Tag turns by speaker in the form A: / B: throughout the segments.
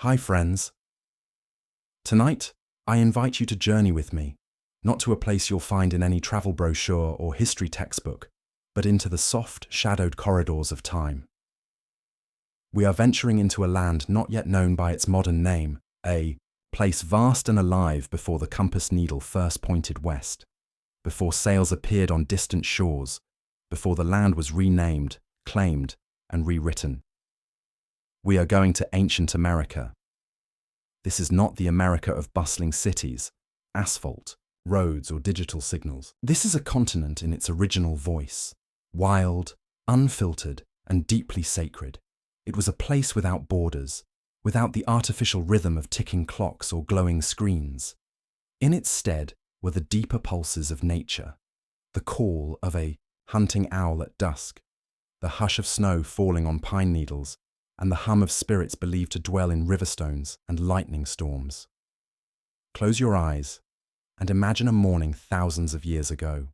A: Hi friends. Tonight, I invite you to journey with me, not to a place you'll find in any travel brochure or history textbook, but into the soft, shadowed corridors of time. We are venturing into a land not yet known by its modern name, a place vast and alive before the compass needle first pointed west, before sails appeared on distant shores, before the land was renamed, claimed, and rewritten. We are going to ancient America. This is not the America of bustling cities, asphalt, roads, or digital signals. This is a continent in its original voice, wild, unfiltered, and deeply sacred. It was a place without borders, without the artificial rhythm of ticking clocks or glowing screens. In its stead were the deeper pulses of nature, the call of a hunting owl at dusk, the hush of snow falling on pine needles, and the hum of spirits believed to dwell in riverstones and lightning storms. Close your eyes and imagine a morning thousands of years ago.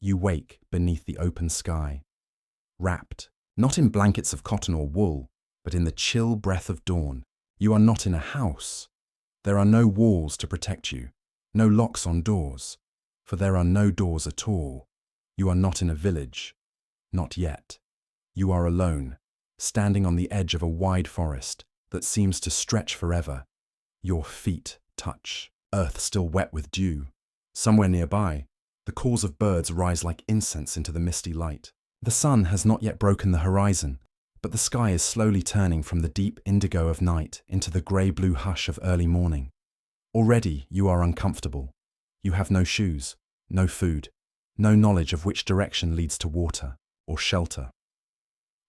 A: You wake beneath the open sky, wrapped, not in blankets of cotton or wool, but in the chill breath of dawn. You are not in a house. There are no walls to protect you, no locks on doors, for there are no doors at all. You are not in a village. Not yet. You are alone, standing on the edge of a wide forest that seems to stretch forever. Your feet touch earth still wet with dew. Somewhere nearby, the calls of birds rise like incense into the misty light. The sun has not yet broken the horizon, but the sky is slowly turning from the deep indigo of night into the grey-blue hush of early morning. Already you are uncomfortable. You have no shoes, no food, no knowledge of which direction leads to water or shelter.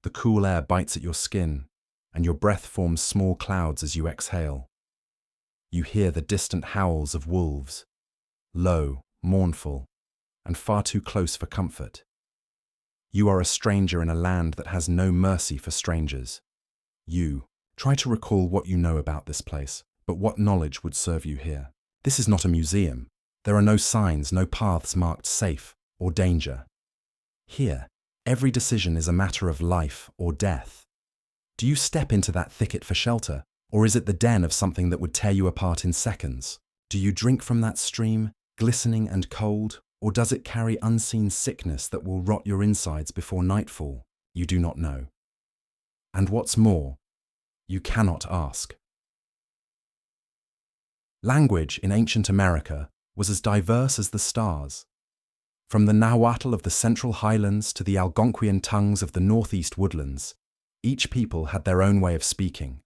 A: The cool air bites at your skin, and your breath forms small clouds as you exhale. You hear the distant howls of wolves, low, mournful, and far too close for comfort. You are a stranger in a land that has no mercy for strangers. You try to recall what you know about this place, but what knowledge would serve you here? This is not a museum. There are no signs, no paths marked safe or danger. Here, every decision is a matter of life or death. Do you step into that thicket for shelter, or is it the den of something that would tear you apart in seconds? Do you drink from that stream, glistening and cold, or does it carry unseen sickness that will rot your insides before nightfall? You do not know. And what's more, you cannot ask. Language in ancient America was as diverse as the stars. From the Nahuatl of the Central Highlands to the Algonquian tongues of the Northeast woodlands, each people had their own way of speaking,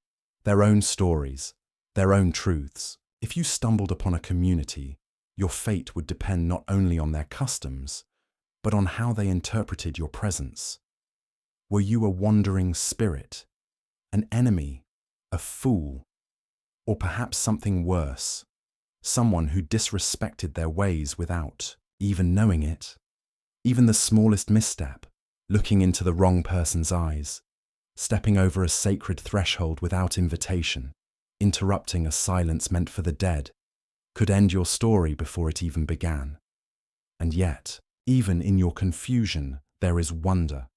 A: their own stories, their own truths. If you stumbled upon a community, your fate would depend not only on their customs, but on how they interpreted your presence. Were you a wandering spirit, an enemy, a fool, or perhaps something worse, someone who disrespected their ways without even knowing it? Even the smallest misstep, looking into the wrong person's eyes, stepping over a sacred threshold without invitation, interrupting a silence meant for the dead, could end your story before it even began. And yet, even in your confusion, there is wonder.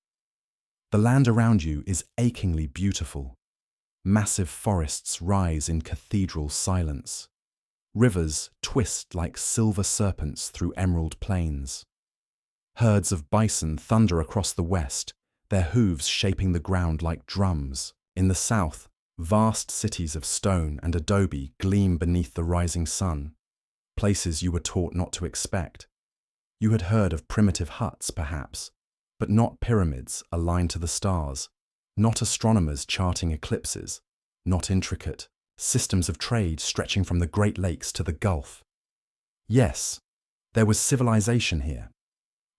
A: The land around you is achingly beautiful. Massive forests rise in cathedral silence. Rivers twist like silver serpents through emerald plains. Herds of bison thunder across the west, their hooves shaping the ground like drums. In the south, vast cities of stone and adobe gleam beneath the rising sun, places you were taught not to expect. You had heard of primitive huts, perhaps, but not pyramids aligned to the stars, not astronomers charting eclipses, not intricate systems of trade stretching from the Great Lakes to the Gulf. Yes, there was civilization here,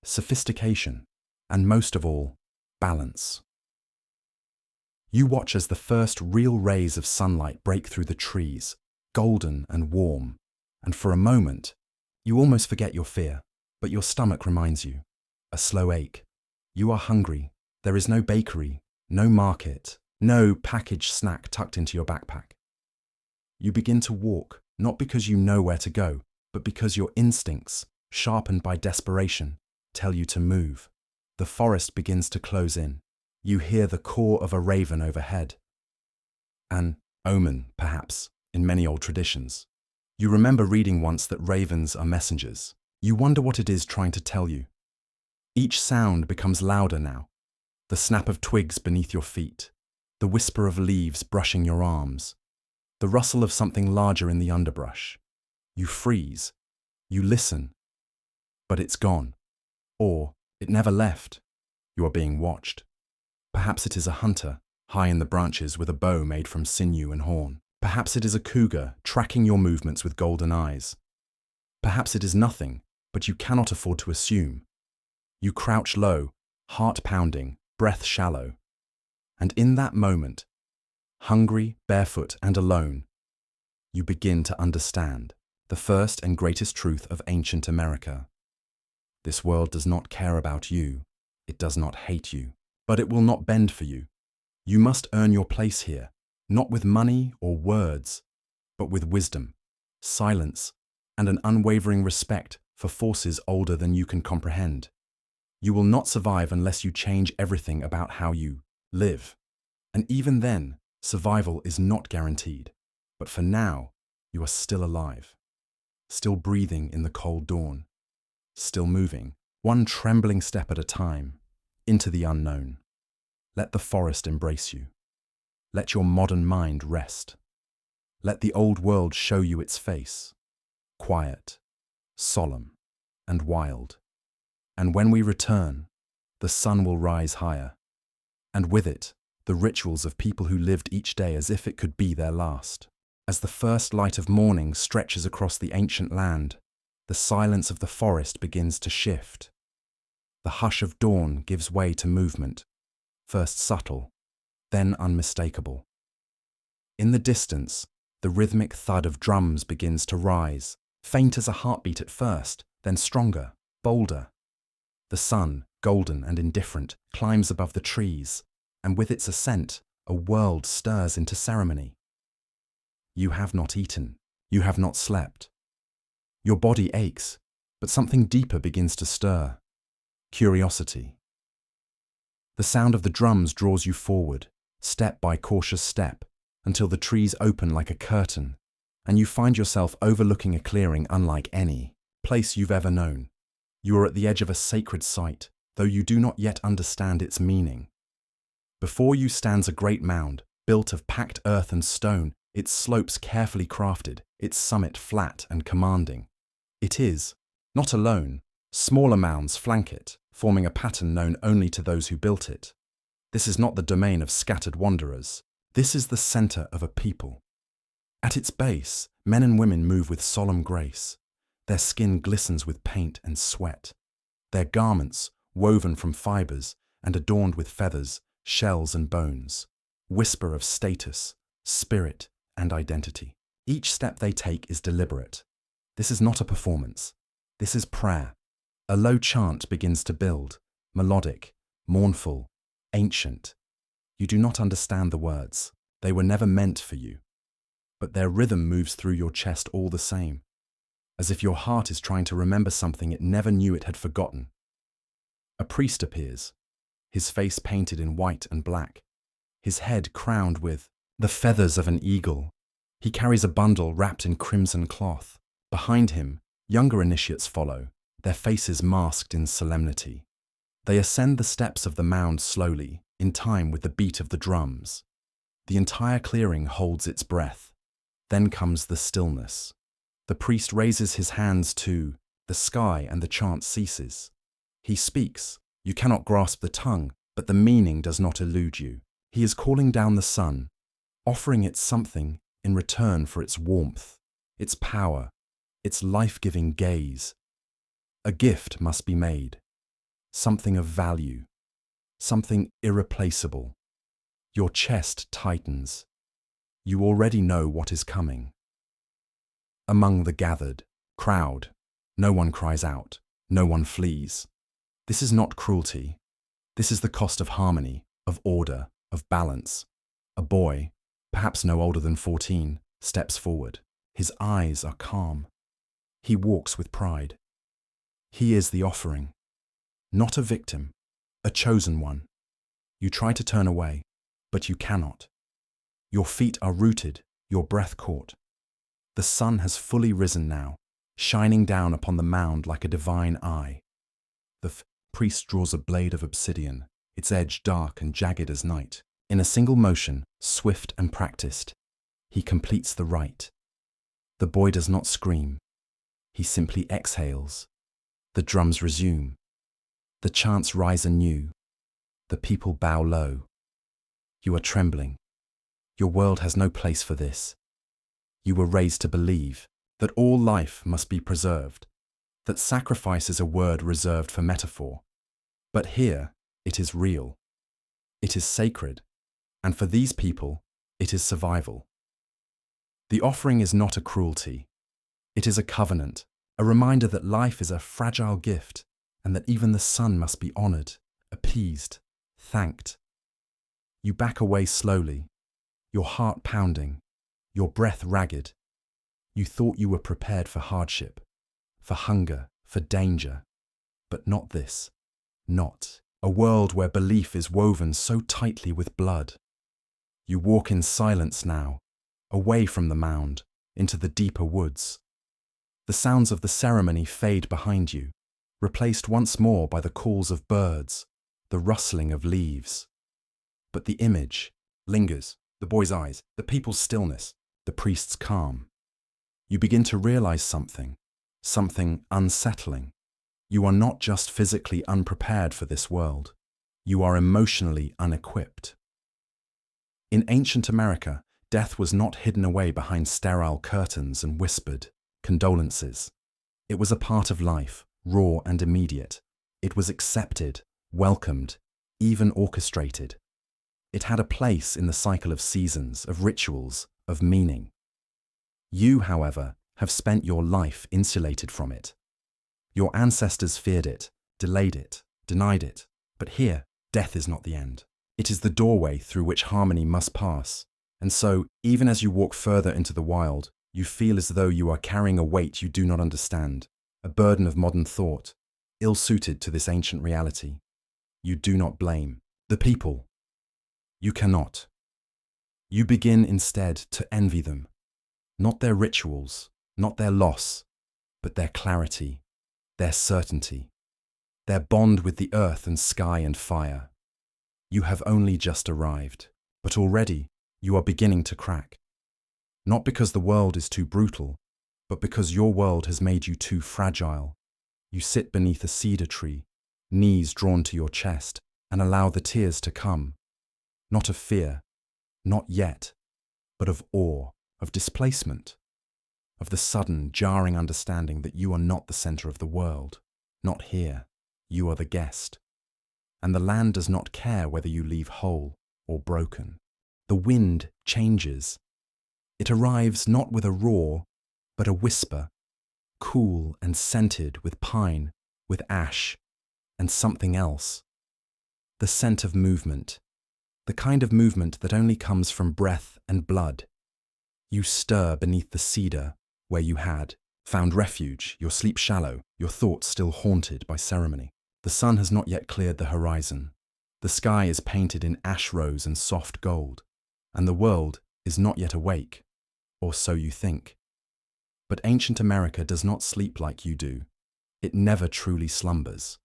A: sophistication, and most of all, balance. You watch as the first real rays of sunlight break through the trees, golden and warm, and for a moment, you almost forget your fear, but your stomach reminds you. A slow ache. You are hungry. There is no bakery, no market, no packaged snack tucked into your backpack. You begin to walk, not because you know where to go, but because your instincts, sharpened by desperation, tell you to move. The forest begins to close in. You hear the caw of a raven overhead. And Omen, perhaps, in many old traditions. You remember reading once that ravens are messengers. You wonder what it is trying to tell you. Each sound becomes louder now. The snap of twigs beneath your feet, the whisper of leaves brushing your arms, the rustle of something larger in the underbrush. You freeze. You listen. But it's gone. Or it never left. You are being watched. Perhaps it is a hunter, high in the branches with a bow made from sinew and horn. Perhaps it is a cougar, tracking your movements with golden eyes. Perhaps it is nothing, but you cannot afford to assume. You crouch low, heart pounding, breath shallow. And in that moment, hungry, barefoot, and alone, you begin to understand the first and greatest truth of ancient America. This world does not care about you. It does not hate you, but it will not bend for you. You must earn your place here, not with money or words, but with wisdom, silence, and an unwavering respect for forces older than you can comprehend. You will not survive unless you change everything about how you live. And even then, survival is not guaranteed. But for now, you are still alive, still breathing in the cold dawn, still moving, one trembling step at a time, into the unknown. Let the forest embrace you. Let your modern mind rest. Let the old world show you its face, quiet, solemn, and wild. And when we return, the sun will rise higher, and with it, the rituals of people who lived each day as if it could be their last. As the first light of morning stretches across the ancient land, the silence of the forest begins to shift. The hush of dawn gives way to movement, first subtle, then unmistakable. In the distance, the rhythmic thud of drums begins to rise, faint as a heartbeat at first, then stronger, bolder. The sun, golden and indifferent, climbs above the trees, and with its ascent, a world stirs into ceremony. You have not eaten. You have not slept. Your body aches, but something deeper begins to stir. Curiosity. The sound of the drums draws you forward, step by cautious step, until the trees open like a curtain, and you find yourself overlooking a clearing unlike any place you've ever known. You are at the edge of a sacred site, though you do not yet understand its meaning. Before you stands a great mound, built of packed earth and stone, its slopes carefully crafted, its summit flat and commanding. It is, not alone, smaller mounds flank it, forming a pattern known only to those who built it. This is not the domain of scattered wanderers. This is the center of a people. At its base, men and women move with solemn grace. Their skin glistens with paint and sweat. Their garments, woven from fibers and adorned with feathers, shells and bones, whisper of status, spirit, and identity. Each step they take is deliberate. This is not a performance. This is prayer. A low chant begins to build, melodic, mournful, ancient. You do not understand the words. They were never meant for you. But their rhythm moves through your chest all the same, as if your heart is trying to remember something it never knew it had forgotten. A priest appears, his face painted in white and black, his head crowned with the feathers of an eagle. He carries a bundle wrapped in crimson cloth. Behind him, younger initiates follow, their faces masked in solemnity. They ascend the steps of the mound slowly, in time with the beat of the drums. The entire clearing holds its breath. Then comes the stillness. The priest raises his hands to the sky and the chant ceases. He speaks. You cannot grasp the tongue, but the meaning does not elude you. He is calling down the sun, offering it something in return for its warmth, its power, its life-giving gaze. A gift must be made, something of value, something irreplaceable. Your chest tightens. You already know what is coming. Among the gathered crowd, no one cries out, no one flees. This is not cruelty. This is the cost of harmony, of order, of balance. A boy, perhaps no older than 14, steps forward. His eyes are calm. He walks with pride. He is the offering, not a victim, a chosen one. You try to turn away, but you cannot. Your feet are rooted, your breath caught. The sun has fully risen now, shining down upon the mound like a divine eye. The priest draws a blade of obsidian, its edge dark and jagged as night. In a single motion, swift and practiced, he completes the rite. The boy does not scream. He simply exhales. The drums resume. The chants rise anew. The people bow low. You are trembling. Your world has no place for this. You were raised to believe that all life must be preserved, that sacrifice is a word reserved for metaphor. But here, it is real. It is sacred. And for these people, it is survival. The offering is not a cruelty. It is a covenant, a reminder that life is a fragile gift and that even the sun must be honored, appeased, thanked. You back away slowly, your heart pounding, your breath ragged. You thought you were prepared for hardship, for hunger, for danger, but not this. Not a world where belief is woven so tightly with blood. You walk in silence now, away from the mound, into the deeper woods. The sounds of the ceremony fade behind you, replaced once more by the calls of birds, the rustling of leaves. But the image lingers, the boy's eyes, the people's stillness, the priest's calm. You begin to realize something unsettling. You are not just physically unprepared for this world. You are emotionally unequipped. In ancient America, death was not hidden away behind sterile curtains and whispered condolences. It was a part of life, raw and immediate. It was accepted, welcomed, even orchestrated. It had a place in the cycle of seasons, of rituals, of meaning. You, however, have spent your life insulated from it. Your ancestors feared it, delayed it, denied it. But here, death is not the end. It is the doorway through which harmony must pass. And so, even as you walk further into the wild, you feel as though you are carrying a weight you do not understand, a burden of modern thought, ill-suited to this ancient reality. You do not blame the people. You cannot. You begin instead to envy them, not their rituals, not their loss, but their clarity, their certainty, their bond with the earth and sky and fire. You have only just arrived, but already you are beginning to crack. Not because the world is too brutal, but because your world has made you too fragile. You sit beneath a cedar tree, knees drawn to your chest, and allow the tears to come. Not of fear, not yet, but of awe, of displacement, of the sudden, jarring understanding that you are not the center of the world, not here. You are the guest. And the land does not care whether you leave whole or broken. The wind changes. It arrives not with a roar, but a whisper, cool and scented with pine, with ash, and something else. The scent of movement, the kind of movement that only comes from breath and blood. You stir beneath the cedar where you had found refuge, your sleep shallow, your thoughts still haunted by ceremony. The sun has not yet cleared the horizon. The sky is painted in ash rose and soft gold, and the world is not yet awake, or so you think. But ancient America does not sleep like you do. It never truly slumbers.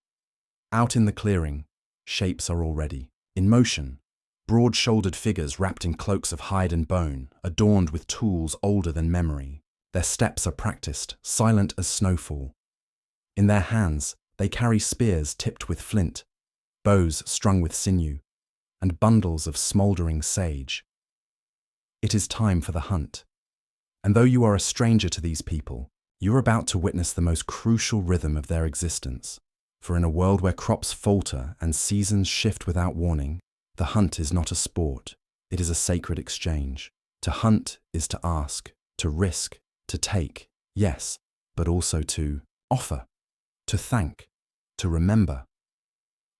A: Out in the clearing, shapes are already in motion. Broad-shouldered figures wrapped in cloaks of hide and bone, adorned with tools older than memory. Their steps are practiced, silent as snowfall. In their hands, they carry spears tipped with flint, bows strung with sinew, and bundles of smouldering sage. It is time for the hunt. And though you are a stranger to these people, you are about to witness the most crucial rhythm of their existence. For in a world where crops falter and seasons shift without warning, the hunt is not a sport, it is a sacred exchange. To hunt is to ask, to risk, to take, yes, but also to offer, to thank, to remember.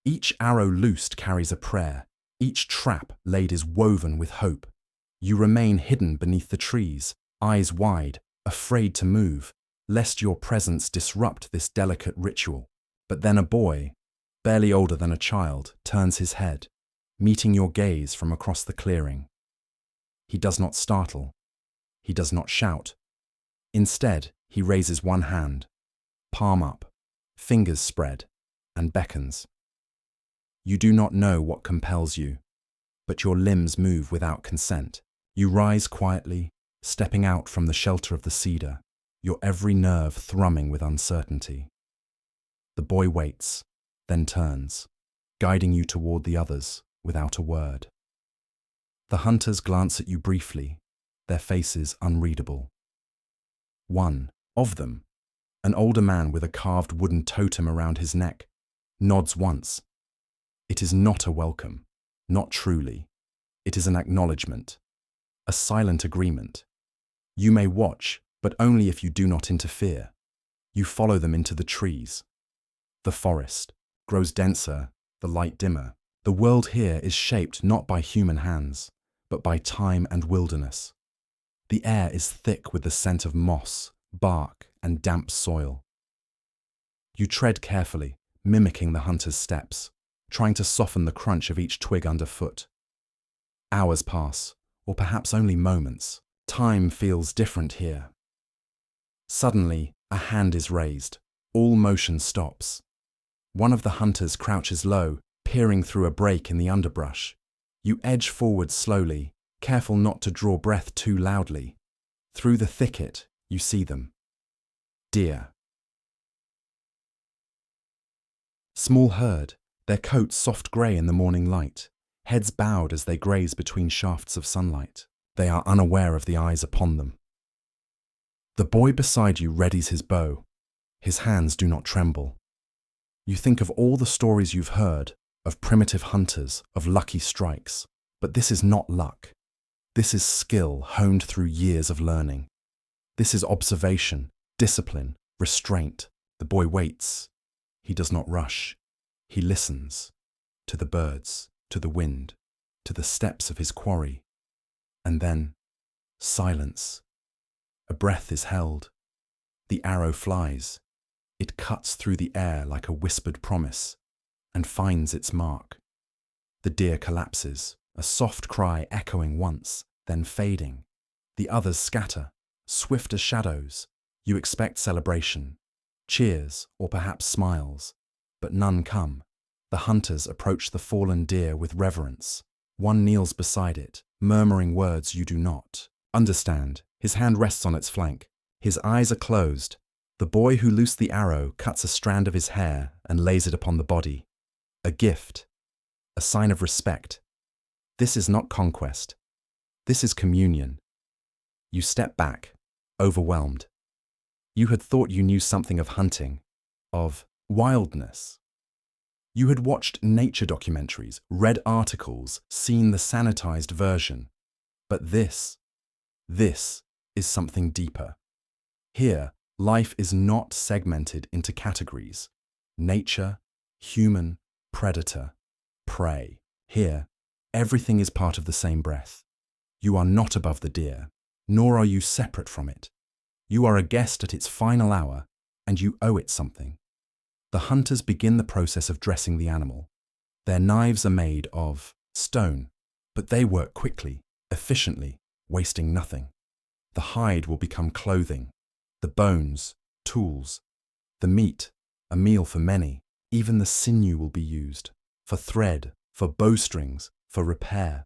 A: Each arrow loosed carries a prayer, each trap laid is woven with hope. You remain hidden beneath the trees, eyes wide, afraid to move, lest your presence disrupt this delicate ritual. But then a boy, barely older than a child, turns his head, meeting your gaze from across the clearing. He does not startle. He does not shout. Instead, he raises one hand, palm up, fingers spread, and beckons. You do not know what compels you, but your limbs move without consent. You rise quietly, stepping out from the shelter of the cedar, your every nerve thrumming with uncertainty. The boy waits, then turns, guiding you toward the others without a word. The hunters glance at you briefly, their faces unreadable. One of them, an older man with a carved wooden totem around his neck, nods once. It is not a welcome, not truly. It is an acknowledgement, a silent agreement. You may watch, but only if you do not interfere. You follow them into the trees. The forest grows denser, the light dimmer. The world here is shaped not by human hands, but by time and wilderness. The air is thick with the scent of moss, bark, and damp soil. You tread carefully, mimicking the hunter's steps, trying to soften the crunch of each twig underfoot. Hours pass, or perhaps only moments. Time feels different here. Suddenly, a hand is raised. All motion stops. One of the hunters crouches low, peering through a break in the underbrush. You edge forward slowly, careful not to draw breath too loudly. Through the thicket, you see them. Deer. Small herd, their coats soft grey in the morning light, heads bowed as they graze between shafts of sunlight. They are unaware of the eyes upon them. The boy beside you readies his bow. His hands do not tremble. You think of all the stories you've heard, of primitive hunters, of lucky strikes. But this is not luck. This is skill honed through years of learning. This is observation, discipline, restraint. The boy waits. He does not rush. He listens to the birds, to the wind, to the steps of his quarry. And then, silence. A breath is held. The arrow flies. It cuts through the air like a whispered promise and finds its mark. The deer collapses, a soft cry echoing once, then fading. The others scatter, swift as shadows. You expect celebration, cheers, or perhaps smiles, but none come. The hunters approach the fallen deer with reverence. One kneels beside it, murmuring words you do not understand. His hand rests on its flank. His eyes are closed. The boy who loosed the arrow cuts a strand of his hair and lays it upon the body. A gift, a sign of respect. This is not conquest. This is communion. You step back, overwhelmed. You had thought you knew something of hunting, of wildness. You had watched nature documentaries, read articles, seen the sanitized version. But this is something deeper. Here, life is not segmented into categories. Nature, human, predator, prey. Here, everything is part of the same breath. You are not above the deer, nor are you separate from it. You are a guest at its final hour, and you owe it something. The hunters begin the process of dressing the animal. Their knives are made of stone, but they work quickly, efficiently, wasting nothing. The hide will become clothing, the bones, tools, the meat, a meal for many. Even the sinew will be used, for thread, for bowstrings, for repair.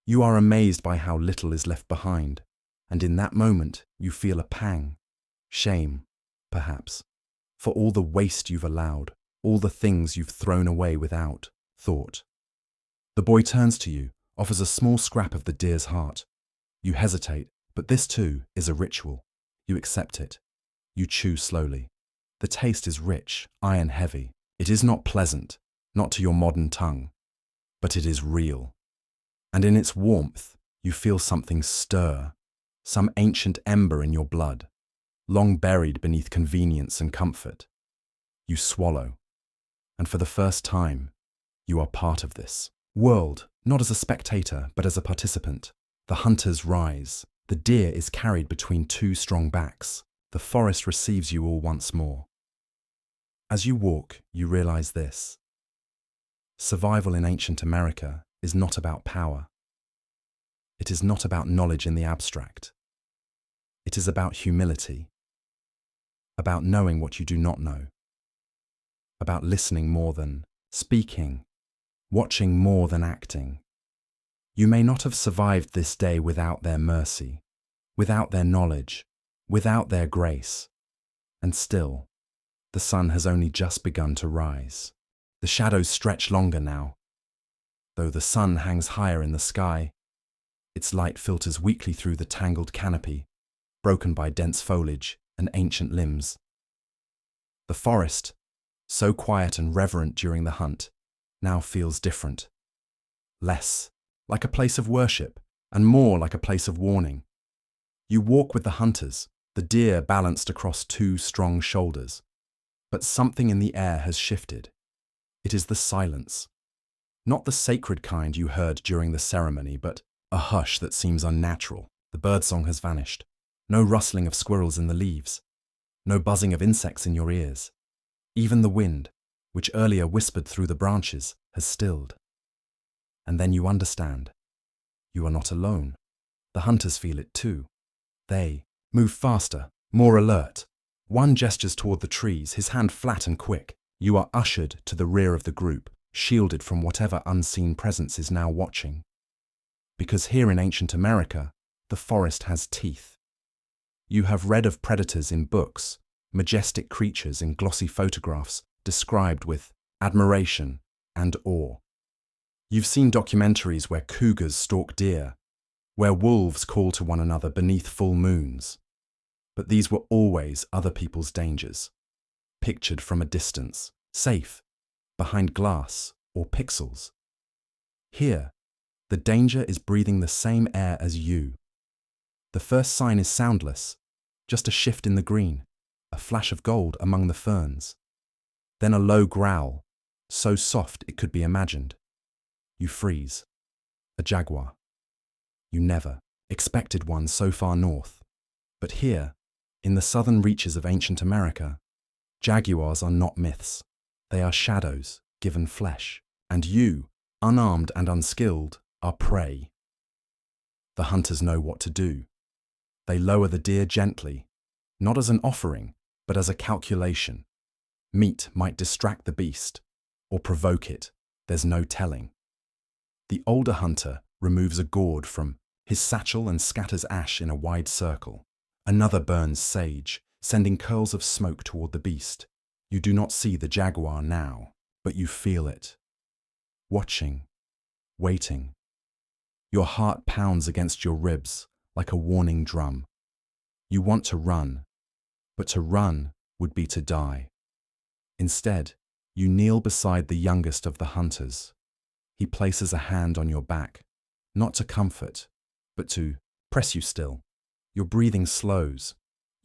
A: You are amazed by how little is left behind, and in that moment you feel a pang, shame, perhaps, for all the waste you've allowed, all the things you've thrown away without thought. The boy turns to you, offers a small scrap of the deer's heart. You hesitate, but this too is a ritual. You accept it. You chew slowly. The taste is rich, iron heavy. It is not pleasant, not to your modern tongue, but it is real. And in its warmth, you feel something stir, some ancient ember in your blood, long buried beneath convenience and comfort. You swallow, and for the first time, you are part of this world, not as a spectator, but as a participant. The hunters rise. The deer is carried between two strong backs. The forest receives you all once more. As you walk, you realize this. Survival in ancient America is not about power. It is not about knowledge in the abstract. It is about humility, about knowing what you do not know, about listening more than speaking, watching more than acting. You may not have survived this day without their mercy, without their knowledge, without their grace. And still, the sun has only just begun to rise. The shadows stretch longer now. Though the sun hangs higher in the sky, its light filters weakly through the tangled canopy, broken by dense foliage and ancient limbs. The forest, so quiet and reverent during the hunt, now feels different. Less like a place of worship and more like a place of warning. You walk with the hunters, the deer balanced across two strong shoulders. But something in the air has shifted. It is the silence. Not the sacred kind you heard during the ceremony, but a hush that seems unnatural. The birdsong has vanished. No rustling of squirrels in the leaves. No buzzing of insects in your ears. Even the wind, which earlier whispered through the branches, has stilled. And then you understand. You are not alone. The hunters feel it too. They move faster, more alert. One gestures toward the trees, his hand flat and quick. You are ushered to the rear of the group, shielded from whatever unseen presence is now watching. Because here in ancient America, the forest has teeth. You have read of predators in books, majestic creatures in glossy photographs described with admiration and awe. You've seen documentaries where cougars stalk deer, where wolves call to one another beneath full moons. But these were always other people's dangers, pictured from a distance, safe, behind glass or pixels. Here, the danger is breathing the same air as you. The first sign is soundless, just a shift in the green, a flash of gold among the ferns. Then a low growl, so soft it could be imagined. You freeze. A jaguar. You never expected one so far north. But here, in the southern reaches of ancient America, jaguars are not myths. They are shadows given flesh. And you, unarmed and unskilled, are prey. The hunters know what to do. They lower the deer gently, not as an offering, but as a calculation. Meat might distract the beast, or provoke it, there's no telling. The older hunter removes a gourd from his satchel and scatters ash in a wide circle. Another burns sage, sending curls of smoke toward the beast. You do not see the jaguar now, but you feel it. Watching, waiting. Your heart pounds against your ribs like a warning drum. You want to run, but to run would be to die. Instead, you kneel beside the youngest of the hunters. He places a hand on your back, not to comfort, but to press you still. Your breathing slows.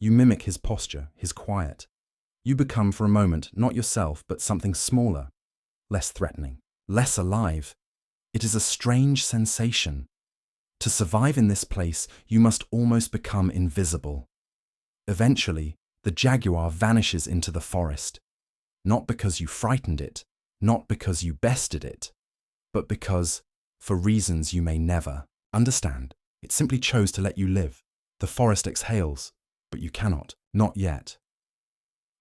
A: You mimic his posture, his quiet. You become for a moment not yourself, but something smaller, less threatening, less alive. It is a strange sensation. To survive in this place, you must almost become invisible. Eventually, the jaguar vanishes into the forest, not because you frightened it, not because you bested it, but because, for reasons you may never understand, it simply chose to let you live. The forest exhales, but you cannot, not yet.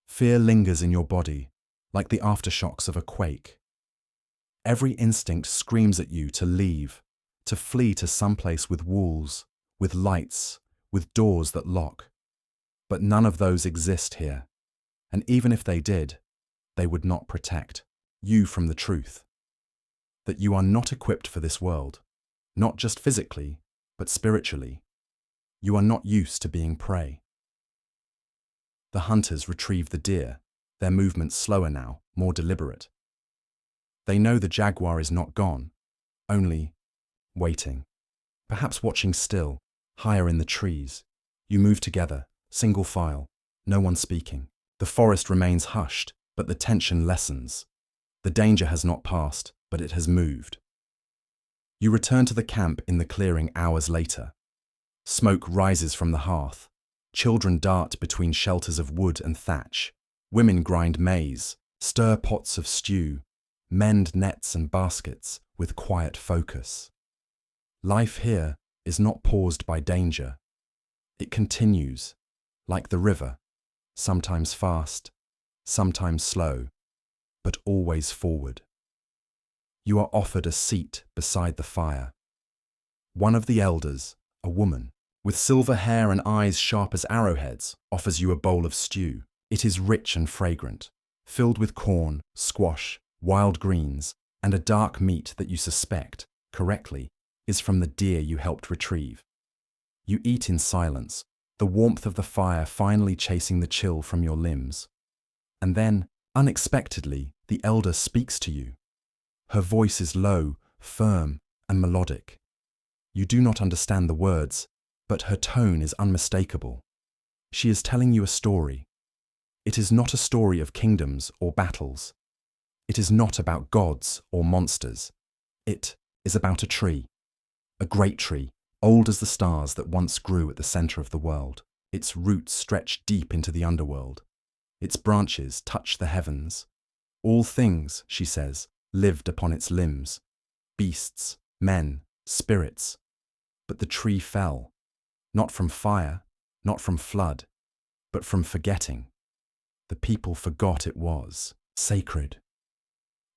A: Fear lingers in your body, like the aftershocks of a quake. Every instinct screams at you to leave, to flee to someplace with walls, with lights, with doors that lock. But none of those exist here, and even if they did, they would not protect you from the truth. That you are not equipped for this world, not just physically, but spiritually. You are not used to being prey. The hunters retrieve the deer, their movements slower now, more deliberate. They know the jaguar is not gone, only waiting, perhaps watching still, higher in the trees. You move together, single file, no one speaking. The forest remains hushed, but the tension lessens. The danger has not passed, but it has moved. You return to the camp in the clearing hours later. Smoke rises from the hearth. Children dart between shelters of wood and thatch. Women grind maize, stir pots of stew, mend nets and baskets with quiet focus. Life here is not paused by danger. It continues, like the river, sometimes fast, sometimes slow, but always forward. You are offered a seat beside the fire. One of the elders, a woman, with silver hair and eyes sharp as arrowheads, offers you a bowl of stew. It is rich and fragrant, filled with corn, squash, wild greens, and a dark meat that you suspect, correctly, is from the deer you helped retrieve. You eat in silence, the warmth of the fire finally chasing the chill from your limbs. And then, unexpectedly, the elder speaks to you. Her voice is low, firm, and melodic. You do not understand the words, but her tone is unmistakable. She is telling you a story. It is not a story of kingdoms or battles. It is not about gods or monsters. It is about a tree. A great tree, old as the stars that once grew at the center of the world. Its roots stretch deep into the underworld. Its branches touch the heavens. All things, she says, lived upon its limbs. Beasts, men, spirits. But the tree fell. Not from fire, not from flood, but from forgetting. The people forgot it was sacred.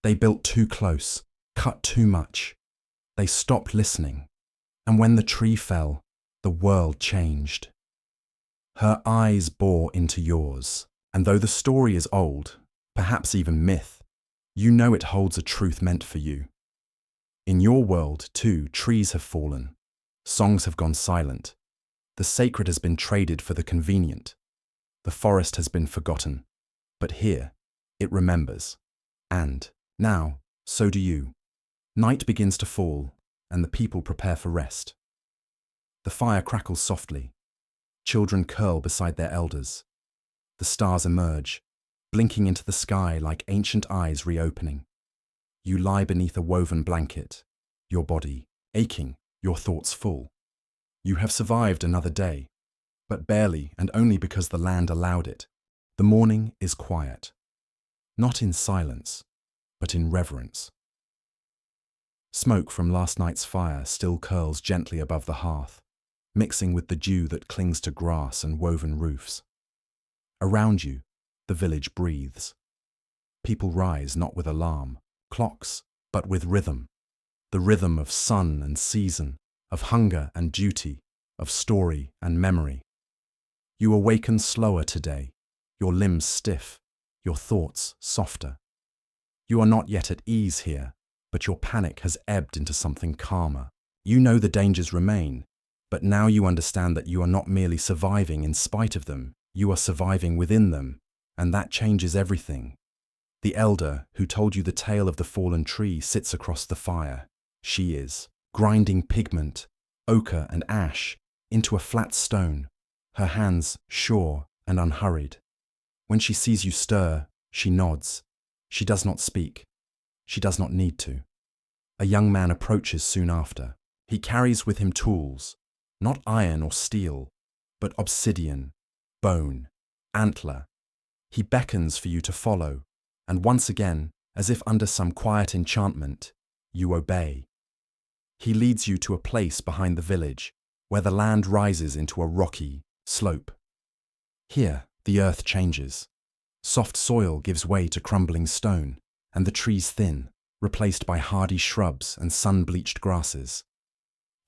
A: They built too close, cut too much. They stopped listening. And when the tree fell, the world changed. Her eyes bore into yours, and though the story is old, perhaps even myth, you know it holds a truth meant for you. In your world, too, trees have fallen. Songs have gone silent. The sacred has been traded for the convenient. The forest has been forgotten. But here, it remembers. And, now, so do you. Night begins to fall, and the people prepare for rest. The fire crackles softly. Children curl beside their elders. The stars emerge, blinking into the sky like ancient eyes reopening. You lie beneath a woven blanket, your body aching, your thoughts full. You have survived another day, but barely and only because the land allowed it. The morning is quiet, not in silence, but in reverence. Smoke from last night's fire still curls gently above the hearth, mixing with the dew that clings to grass and woven roofs. Around you, the village breathes. People rise not with alarm, clocks, but with rhythm. The rhythm of sun and season, of hunger and duty, of story and memory. You awaken slower today, your limbs stiff, your thoughts softer. You are not yet at ease here, but your panic has ebbed into something calmer. You know the dangers remain, but now you understand that you are not merely surviving in spite of them, you are surviving within them, and that changes everything. The elder who told you the tale of the fallen tree sits across the fire. She is grinding pigment, ochre and ash, into a flat stone, her hands sure and unhurried. When she sees you stir, she nods. She does not speak. She does not need to. A young man approaches soon after. He carries with him tools, not iron or steel, but obsidian, bone, antler. He beckons for you to follow, and once again, as if under some quiet enchantment, you obey. He leads you to a place behind the village, where the land rises into a rocky slope. Here, the earth changes. Soft soil gives way to crumbling stone, and the trees thin, replaced by hardy shrubs and sun-bleached grasses.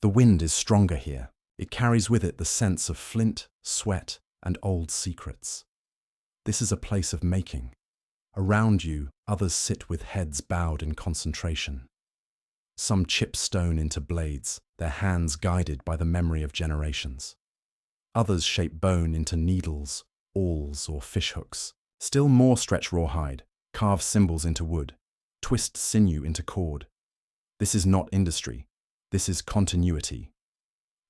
A: The wind is stronger here. It carries with it the sense of flint, sweat, and old secrets. This is a place of making. Around you, others sit with heads bowed in concentration. Some chip stone into blades, their hands guided by the memory of generations. Others shape bone into needles, awls, or fishhooks. Still more stretch rawhide, carve symbols into wood, twist sinew into cord. This is not industry. This is continuity.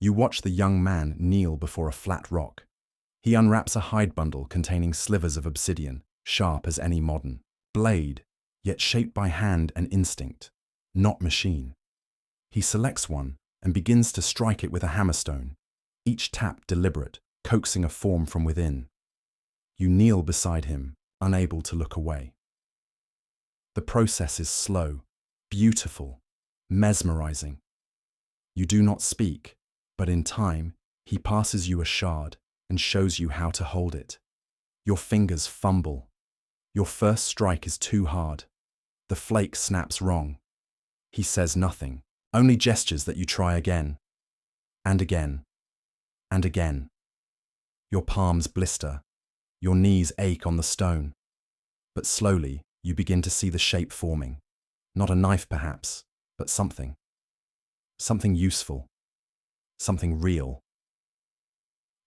A: You watch the young man kneel before a flat rock. He unwraps a hide bundle containing slivers of obsidian, sharp as any modern blade, yet shaped by hand and instinct, not machine. He selects one and begins to strike it with a hammerstone, each tap deliberate, coaxing a form from within. You kneel beside him, unable to look away. The process is slow, beautiful, mesmerizing. You do not speak, But in time, he passes you a shard and shows you how to hold it. Your fingers fumble. Your first strike is too hard. The flake snaps wrong. He says nothing, only gestures that you try again. And again. And again. Your palms blister. Your knees ache on the stone. But slowly, you begin to see the shape forming. Not a knife, perhaps, but something. Something useful. Something real.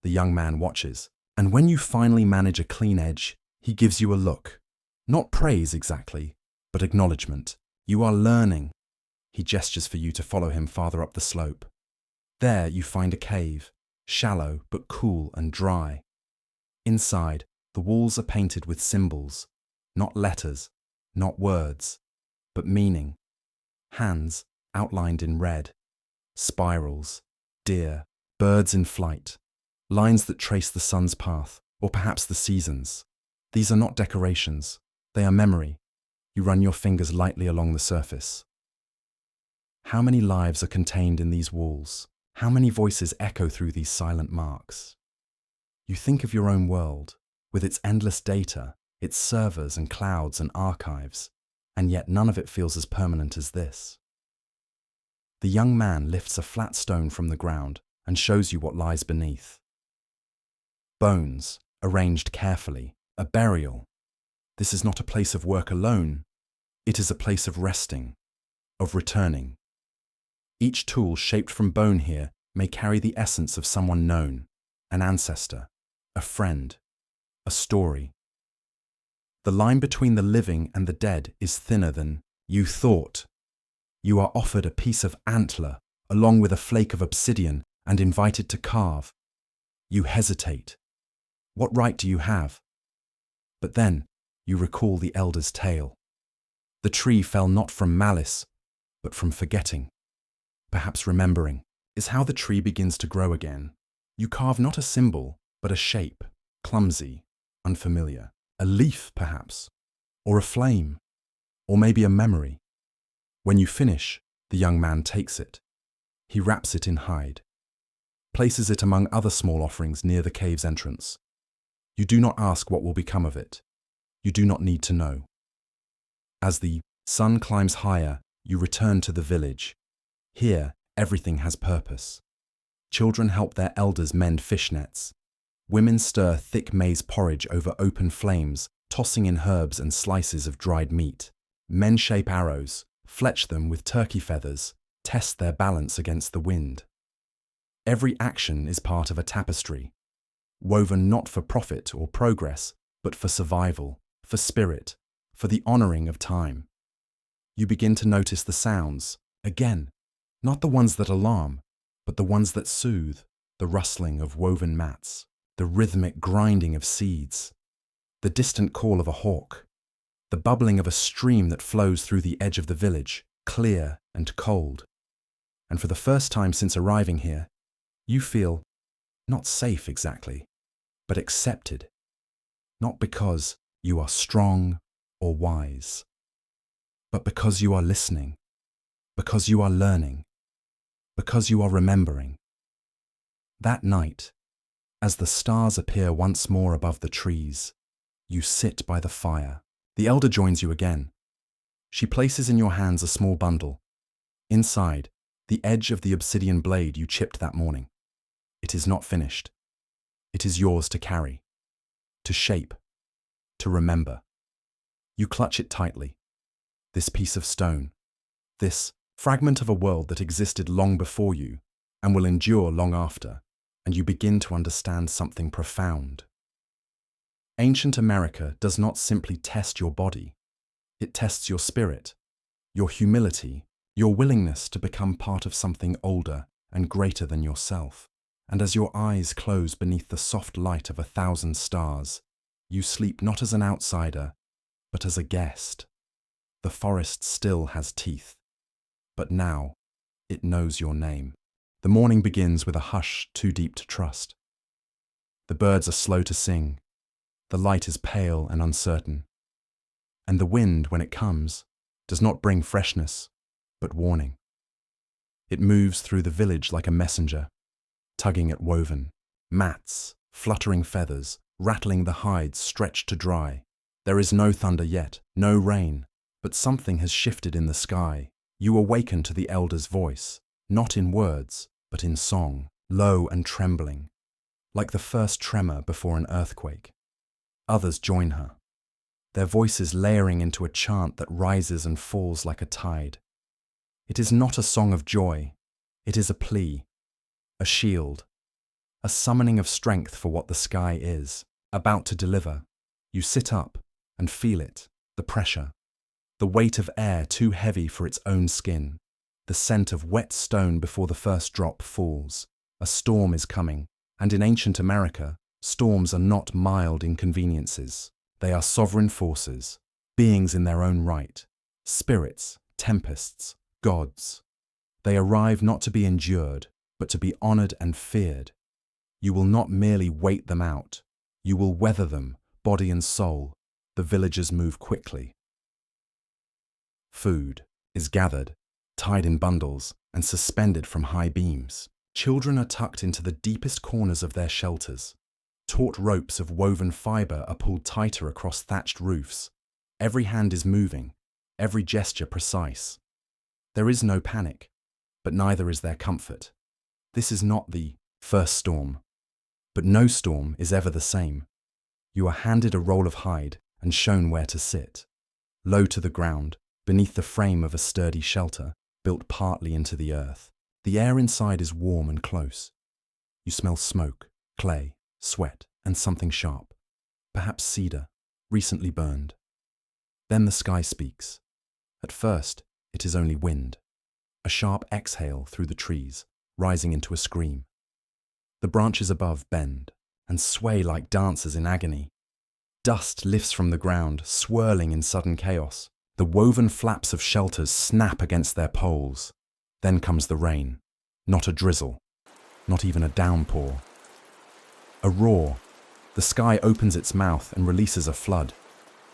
A: The young man watches, and when you finally manage a clean edge, he gives you a look. Not praise exactly, but acknowledgement. You are learning. He gestures for you to follow him farther up the slope. There you find a cave, shallow but cool and dry. Inside, the walls are painted with symbols, not letters, not words, but meaning. Hands outlined in red, spirals, deer, birds in flight, lines that trace the sun's path, or perhaps the seasons. These are not decorations, they are memory. You run your fingers lightly along the surface. How many lives are contained in these walls? How many voices echo through these silent marks? You think of your own world, with its endless data, its servers and clouds and archives, and yet none of it feels as permanent as this. The young man lifts a flat stone from the ground and shows you what lies beneath. Bones, arranged carefully, a burial. This is not a place of work alone. It is a place of resting, of returning. Each tool shaped from bone here may carry the essence of someone known, an ancestor, a friend, a story. The line between the living and the dead is thinner than you thought. You are offered a piece of antler along with a flake of obsidian and invited to carve. You hesitate. What right do you have? But then you recall the elder's tale. The tree fell not from malice, but from forgetting. Perhaps remembering is how the tree begins to grow again. You carve not a symbol, but a shape, clumsy, unfamiliar. A leaf, perhaps, or a flame, or maybe a memory. When you finish, the young man takes it. He wraps it in hide, places it among other small offerings near the cave's entrance. You do not ask what will become of it. You do not need to know. As the sun climbs higher, you return to the village. Here, everything has purpose. Children help their elders mend fish nets. Women stir thick maize porridge over open flames, tossing in herbs and slices of dried meat. Men shape arrows, fletch them with turkey feathers, test their balance against the wind. Every action is part of a tapestry, woven not for profit or progress, but for survival, for spirit, for the honoring of time. You begin to notice the sounds, again, not the ones that alarm, but the ones that soothe, the rustling of woven mats, the rhythmic grinding of seeds, the distant call of a hawk, the bubbling of a stream that flows through the edge of the village, clear and cold. And for the first time since arriving here, you feel not safe exactly, but accepted, not because you are strong or wise, but because you are listening, because you are learning, because you are remembering. That night, as the stars appear once more above the trees, you sit by the fire. The elder joins you again. She places in your hands a small bundle. Inside, the edge of the obsidian blade you chipped that morning. It is not finished. It is yours to carry, to shape, to remember. You clutch it tightly. This piece of stone, this fragment of a world that existed long before you and will endure long after, and you begin to understand something profound. Ancient America does not simply test your body. It tests your spirit, your humility, your willingness to become part of something older and greater than yourself. And as your eyes close beneath the soft light of 1,000 stars, you sleep not as an outsider, but as a guest. The forest still has teeth, but now it knows your name. The morning begins with a hush too deep to trust. The birds are slow to sing. The light is pale and uncertain. And the wind, when it comes, does not bring freshness, but warning. It moves through the village like a messenger, tugging at woven mats, fluttering feathers, rattling the hides stretched to dry. There is no thunder yet, no rain, but something has shifted in the sky. You awaken to the elder's voice, not in words, but in song, low and trembling, like the first tremor before an earthquake. Others join her, their voices layering into a chant that rises and falls like a tide. It is not a song of joy, it is a plea, a shield, a summoning of strength for what the sky is, about to deliver. You sit up and feel it, the pressure, the weight of air too heavy for its own skin, the scent of wet stone before the first drop falls. A storm is coming, and in ancient America, storms are not mild inconveniences. They are sovereign forces, beings in their own right, spirits, tempests, gods. They arrive not to be endured, but to be honored and feared. You will not merely wait them out, you will weather them, body and soul. The villagers move quickly. Food is gathered, tied in bundles, and suspended from high beams. Children are tucked into the deepest corners of their shelters. Taut ropes of woven fiber are pulled tighter across thatched roofs. Every hand is moving, every gesture precise. There is no panic, but neither is there comfort. This is not the first storm, but no storm is ever the same. You are handed a roll of hide and shown where to sit, low to the ground, beneath the frame of a sturdy shelter, built partly into the earth. The air inside is warm and close. You smell smoke, clay, sweat, and something sharp, perhaps cedar, recently burned. Then the sky speaks. At first, it is only wind, a sharp exhale through the trees, rising into a scream. The branches above bend and sway like dancers in agony. Dust lifts from the ground, swirling in sudden chaos. The woven flaps of shelters snap against their poles. Then comes the rain, not a drizzle, not even a downpour. A roar. The sky opens its mouth and releases a flood.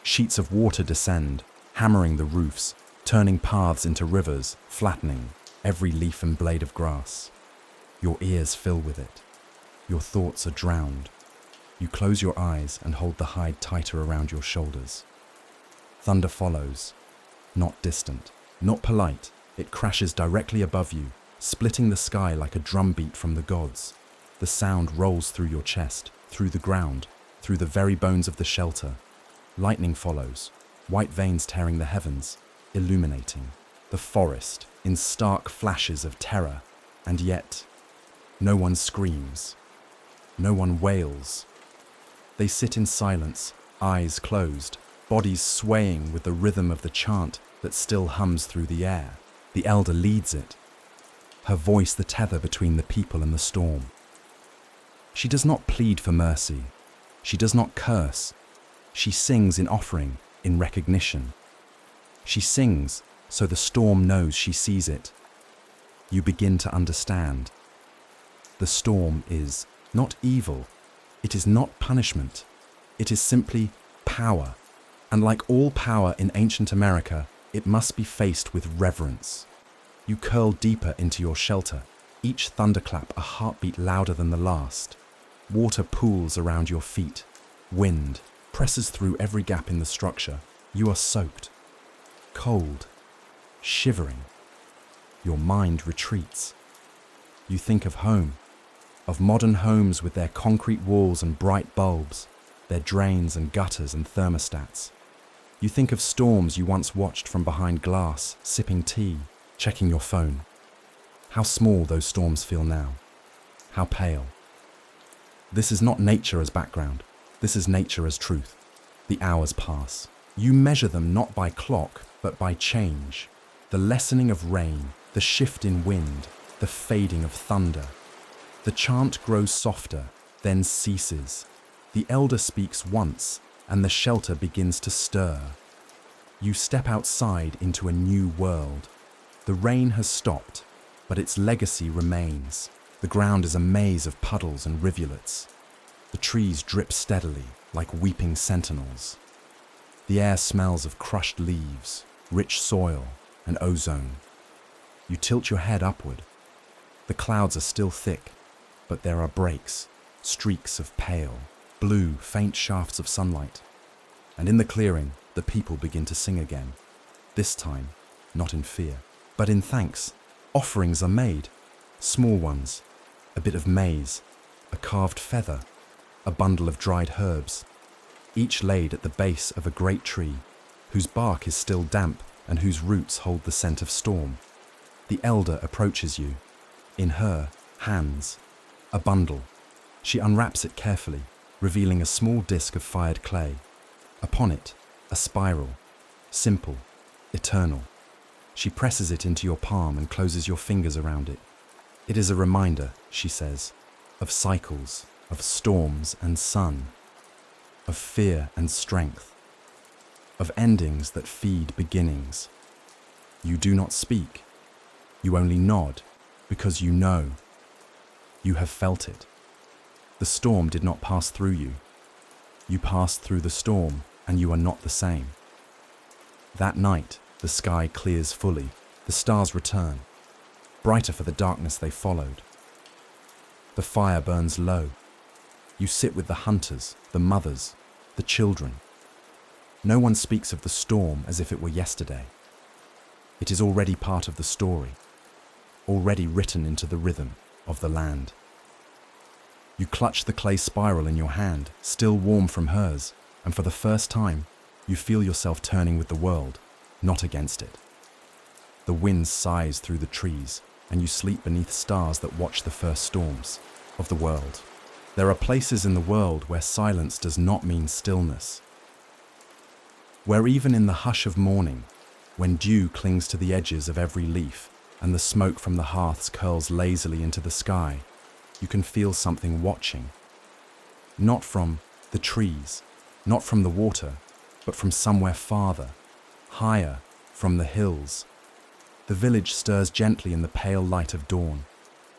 A: Sheets of water descend, hammering the roofs, turning paths into rivers, flattening every leaf and blade of grass. Your ears fill with it. Your thoughts are drowned. You close your eyes and hold the hide tighter around your shoulders. Thunder follows, not distant, not polite. It crashes directly above you, splitting the sky like a drumbeat from the gods. The sound rolls through your chest, through the ground, through the very bones of the shelter. Lightning follows, white veins tearing the heavens, illuminating the forest in stark flashes of terror. And yet, no one screams. No one wails. They sit in silence, eyes closed, bodies swaying with the rhythm of the chant that still hums through the air. The elder leads it, her voice the tether between the people and the storm. She does not plead for mercy. She does not curse. She sings in offering, in recognition. She sings so the storm knows she sees it. You begin to understand. The storm is not evil. It is not punishment. It is simply power. And like all power in ancient America, it must be faced with reverence. You curl deeper into your shelter, each thunderclap a heartbeat louder than the last. Water pools around your feet. Wind presses through every gap in the structure. You are soaked, cold, shivering. Your mind retreats. You think of home, of modern homes with their concrete walls and bright bulbs, their drains and gutters and thermostats. You think of storms you once watched from behind glass, sipping tea, checking your phone. How small those storms feel now. How pale. This is not nature as background. This is nature as truth. The hours pass. You measure them not by clock, but by change. The lessening of rain, the shift in wind, the fading of thunder. The chant grows softer, then ceases. The elder speaks once, and the shelter begins to stir. You step outside into a new world. The rain has stopped, but its legacy remains. The ground is a maze of puddles and rivulets. The trees drip steadily, like weeping sentinels. The air smells of crushed leaves, rich soil, and ozone. You tilt your head upward. The clouds are still thick, But there are breaks, streaks of pale, blue, faint shafts of sunlight. And in the clearing, the people begin to sing again. This time, not in fear, but in thanks. Offerings are made, small ones, a bit of maize, a carved feather, a bundle of dried herbs, each laid at the base of a great tree, whose bark is still damp and whose roots hold the scent of storm. The elder approaches you. In her hands, a bundle. She unwraps it carefully, revealing a small disc of fired clay. Upon it, a spiral, simple, eternal. She presses it into your palm and closes your fingers around it. It is a reminder, she says, of cycles, of storms and sun, of fear and strength, of endings that feed beginnings. You do not speak. You only nod, because you know. You have felt it. The storm did not pass through you. You passed through the storm, and you are not the same. That night, the sky clears fully. The stars return, brighter for the darkness they followed. The fire burns low. You sit with the hunters, the mothers, the children. No one speaks of the storm as if it were yesterday. It is already part of the story, already written into the rhythm of the land. You clutch the clay spiral in your hand, still warm from hers, and for the first time, you feel yourself turning with the world, not against it. The wind sighs through the trees, and you sleep beneath stars that watch the first storms of the world. There are places in the world where silence does not mean stillness, where even in the hush of morning, when dew clings to the edges of every leaf and the smoke from the hearths curls lazily into the sky, you can feel something watching. Not from the trees, not from the water, but from somewhere farther, higher, from the hills. The village stirs gently in the pale light of dawn.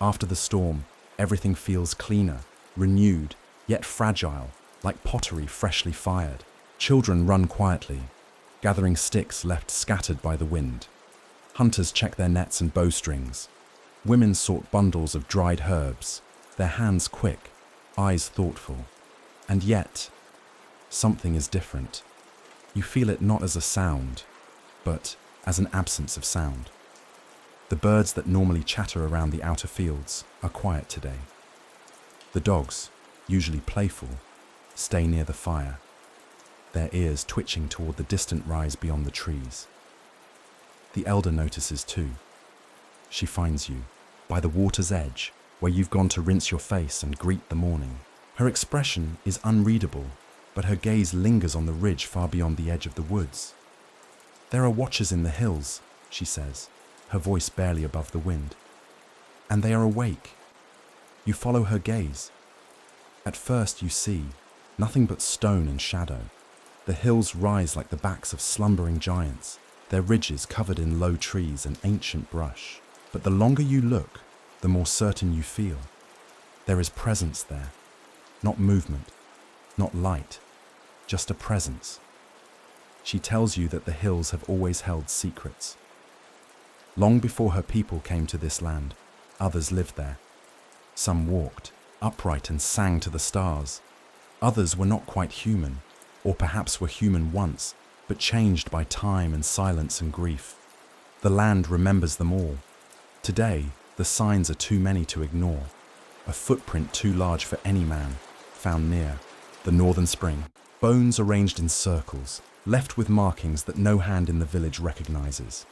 A: After the storm, everything feels cleaner, renewed, yet fragile, like pottery freshly fired. Children run quietly, gathering sticks left scattered by the wind. Hunters check their nets and bowstrings. Women sort bundles of dried herbs, their hands quick, eyes thoughtful. And yet, something is different. You feel it not as a sound, but as an absence of sound. The birds that normally chatter around the outer fields are quiet today. The dogs, usually playful, stay near the fire, their ears twitching toward the distant rise beyond the trees. The elder notices too. She finds you, by the water's edge, where you've gone to rinse your face and greet the morning. Her expression is unreadable, but her gaze lingers on the ridge far beyond the edge of the woods. There are watchers in the hills, she says, her voice barely above the wind. And they are awake. You follow her gaze. At first you see nothing but stone and shadow. The hills rise like the backs of slumbering giants, their ridges covered in low trees and ancient brush. But the longer you look, the more certain you feel. There is presence there, not movement, not light, just a presence. She tells you that the hills have always held secrets. Long before her people came to this land, others lived there. Some walked, upright and sang to the stars. Others were not quite human, or perhaps were human once, but changed by time and silence and grief. The land remembers them all. Today, the signs are too many to ignore. A footprint too large for any man, found near the northern spring. Bones arranged in circles, left with markings that no hand in the village recognizes.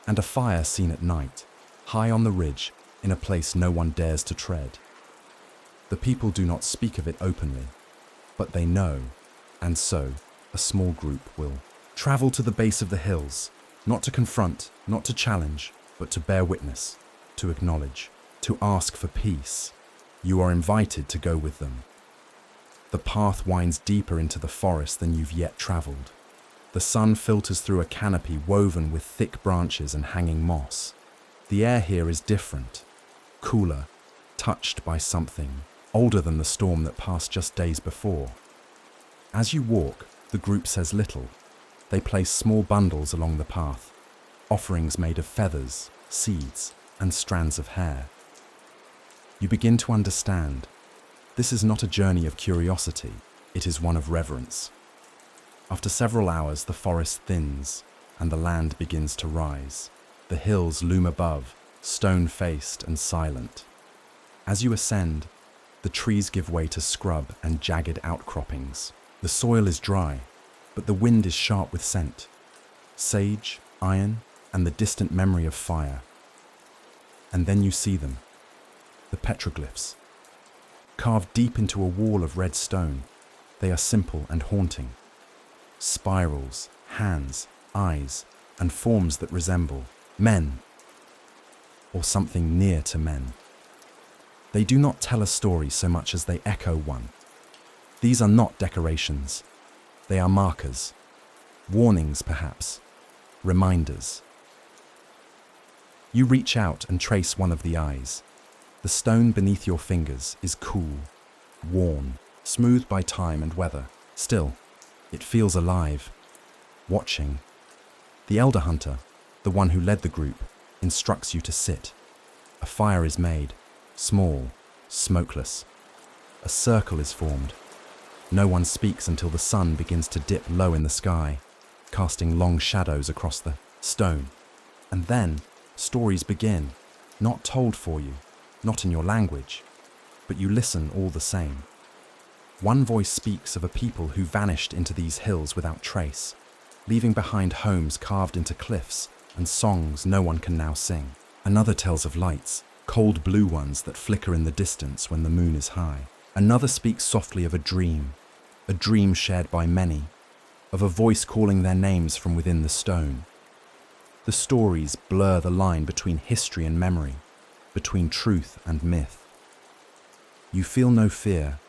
A: And a fire seen at night, high on the ridge, in a place no one dares to tread. The people do not speak of it openly, but they know, and so a small group will travel to the base of the hills, not to confront, not to challenge, but to bear witness, to acknowledge, to ask for peace. You are invited to go with them. The path winds deeper into the forest than you've yet traveled. The sun filters through a canopy woven with thick branches and hanging moss. The air here is different, cooler, touched by something older than the storm that passed just days before. As you walk, the group says little. They place small bundles along the path, offerings made of feathers, seeds, and strands of hair. You begin to understand. This is not a journey of curiosity, it is one of reverence. After several hours, the forest thins, and the land begins to rise. The hills loom above, stone-faced and silent. As you ascend, the trees give way to scrub and jagged outcroppings. The soil is dry, but the wind is sharp with scent. Sage, iron, and the distant memory of fire. And then you see them, the petroglyphs. Carved deep into a wall of red stone, they are simple and haunting. Spirals, hands, eyes, and forms that resemble men, or something near to men. They do not tell a story so much as they echo one. These are not decorations. They are markers. Warnings, perhaps. Reminders. You reach out and trace one of the eyes. The stone beneath your fingers is cool, worn, smoothed by time and weather. Still, it feels alive, watching. The elder hunter, the one who led the group, instructs you to sit. A fire is made, small, smokeless. A circle is formed. No one speaks until the sun begins to dip low in the sky, casting long shadows across the stone. And then, stories begin, not told for you, not in your language, but you listen all the same. One voice speaks of a people who vanished into these hills without trace, leaving behind homes carved into cliffs and songs no one can now sing. Another tells of lights, cold blue ones that flicker in the distance when the moon is high. Another speaks softly of a dream shared by many, of a voice calling their names from within the stone. The stories blur the line between history and memory, between truth and myth. You feel no fear,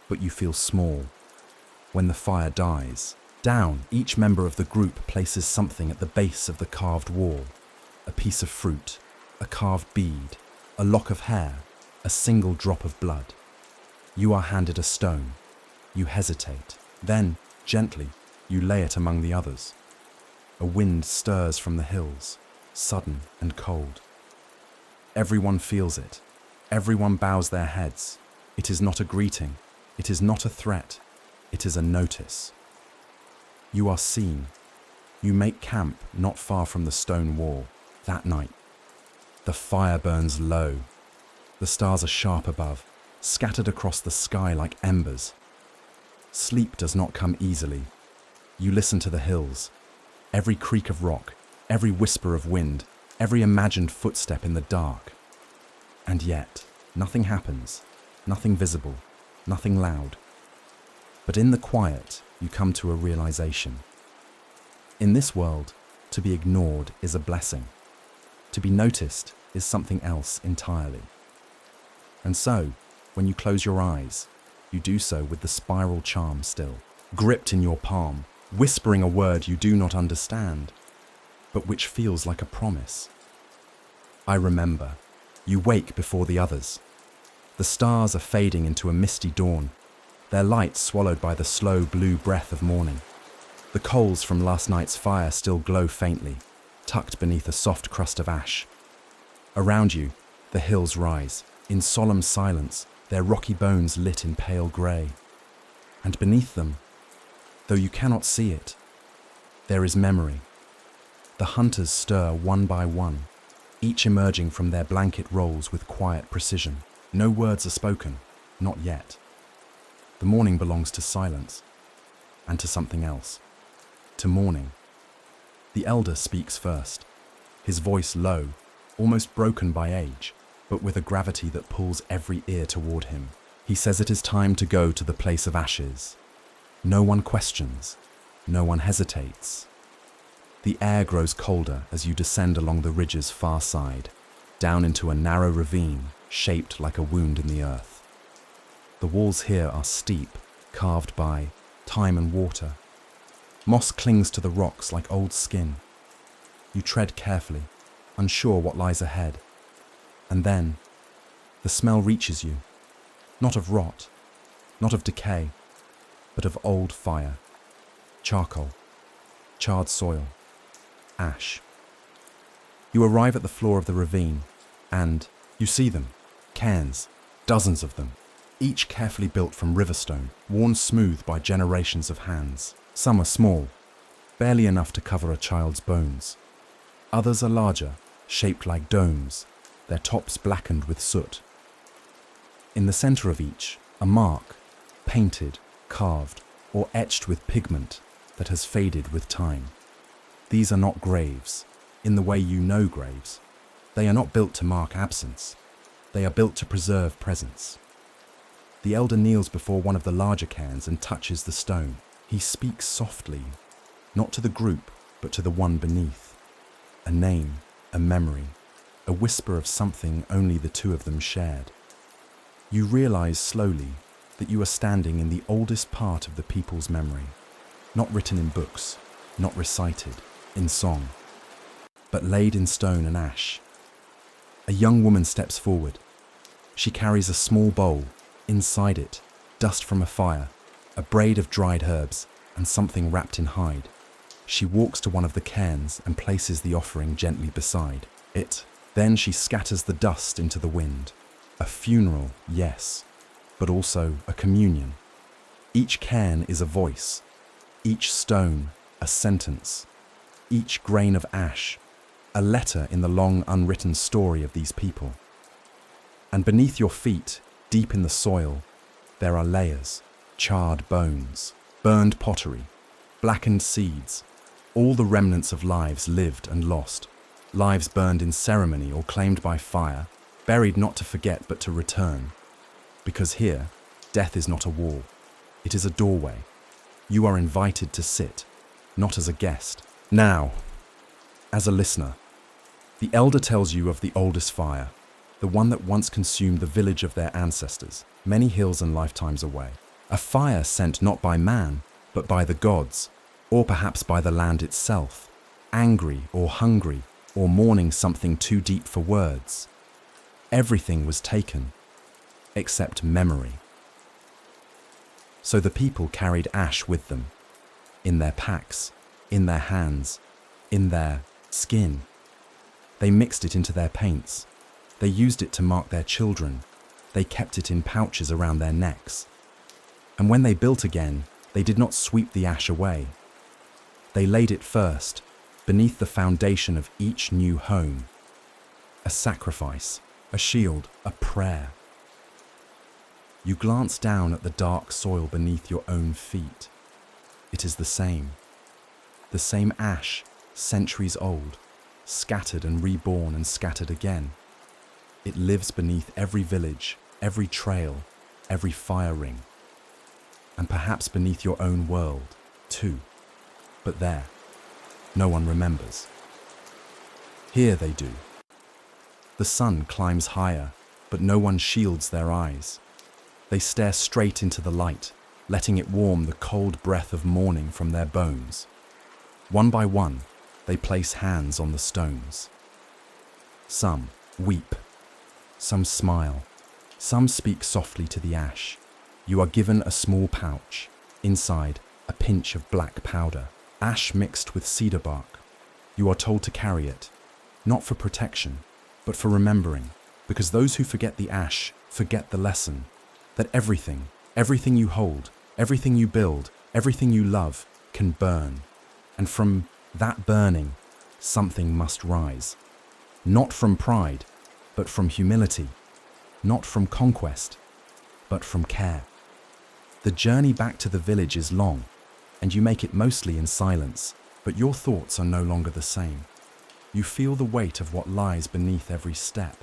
A: but you feel small. When the fire dies down, each member of the group places something at the base of the carved wall. A piece of fruit, a carved bead, a lock of hair, a single drop of blood. You are handed a stone. You hesitate. Then, gently, you lay it among the others. A wind stirs from the hills, sudden and cold. Everyone feels it. Everyone bows their heads. It is not a greeting. It is not a threat. It is a notice. You are seen. You make camp not far from the stone wall. That night, the fire burns low. The stars are sharp above, scattered across the sky like embers. Sleep does not come easily. You listen to the hills. Every creak of rock, every whisper of wind, every imagined footstep in the dark. And yet, nothing happens, nothing visible, nothing loud. But in the quiet, you come to a realization. In this world, to be ignored is a blessing. To be noticed is something else entirely. And so, when you close your eyes, you do so with the spiral charm still, gripped in your palm, whispering a word you do not understand, but which feels like a promise. I remember. You wake before the others. The stars are fading into a misty dawn, their light swallowed by the slow blue breath of morning. The coals from last night's fire still glow faintly, tucked beneath a soft crust of ash. Around you, the hills rise, in solemn silence, their rocky bones lit in pale grey. And beneath them, though you cannot see it, there is memory. The hunters stir one by one, each emerging from their blanket rolls with quiet precision. No words are spoken, not yet. The morning belongs to silence, and to something else, to morning. The elder speaks first, his voice low, almost broken by age, but with a gravity that pulls every ear toward him. He says it is time to go to the place of ashes. No one questions, no one hesitates. The air grows colder as you descend along the ridge's far side, down into a narrow ravine shaped like a wound in the earth. The walls here are steep, carved by time and water. Moss clings to the rocks like old skin. You tread carefully, unsure what lies ahead. And then, the smell reaches you, not of rot, not of decay, but of old fire, charcoal, charred soil, ash. You arrive at the floor of the ravine, and you see them, cairns, Dozens of them, each carefully built from riverstone, worn smooth by generations of hands. Some are small, barely enough to cover a child's bones. Others are larger, shaped like domes, their tops blackened with soot. In the center of each, a mark, painted, carved, or etched with pigment that has faded with time. These are not graves, in the way you know graves. They are not built to mark absence. They are built to preserve presence. The elder kneels before one of the larger cairns and touches the stone. He speaks softly, not to the group, but to the one beneath. A name, a memory, a whisper of something only the two of them shared. You realize slowly that you are standing in the oldest part of the people's memory, not written in books, not recited, in song, but laid in stone and ash. A young woman steps forward. She carries a small bowl. Inside it, dust from a fire, a braid of dried herbs, and something wrapped in hide. She walks to one of the cairns and places the offering gently beside it. Then she scatters the dust into the wind. A funeral, yes, but also a communion. Each cairn is a voice, each stone a sentence, each grain of ash a letter in the long unwritten story of these people. And beneath your feet, deep in the soil, there are layers, charred bones, burned pottery, blackened seeds, all the remnants of lives lived and lost, lives burned in ceremony or claimed by fire, buried not to forget but to return. Because here, death is not a wall, it is a doorway. You are invited to sit, not as a guest. Now, as a listener, the elder tells you of the oldest fire, the one that once consumed the village of their ancestors, many hills and lifetimes away. A fire sent not by man, but by the gods, or perhaps by the land itself, angry or hungry, or mourning something too deep for words. Everything was taken, except memory. So the people carried ash with them, in their packs, in their hands, in their skin. They mixed it into their paints. They used it to mark their children. They kept it in pouches around their necks. And when they built again, they did not sweep the ash away. They laid it first, beneath the foundation of each new home. A sacrifice, a shield, a prayer. You glance down at the dark soil beneath your own feet. It is the same ash, centuries old, scattered and reborn and scattered again. It lives beneath every village, every trail, every fire ring, and perhaps beneath your own world, too. But there, no one remembers. Here they do. The sun climbs higher, but no one shields their eyes. They stare straight into the light, letting it warm the cold breath of morning from their bones. One by one, they place hands on the stones. Some weep, some smile, some speak softly to the ash. You are given a small pouch, inside a pinch of black powder, ash mixed with cedar bark. You are told to carry it, not for protection, but for remembering, because those who forget the ash forget the lesson, that everything you hold, everything you build, everything you love can burn. And from that burning, something must rise. Not from pride, but from humility. Not from conquest, but from care. The journey back to the village is long, and you make it mostly in silence, but your thoughts are no longer the same. You feel the weight of what lies beneath every step.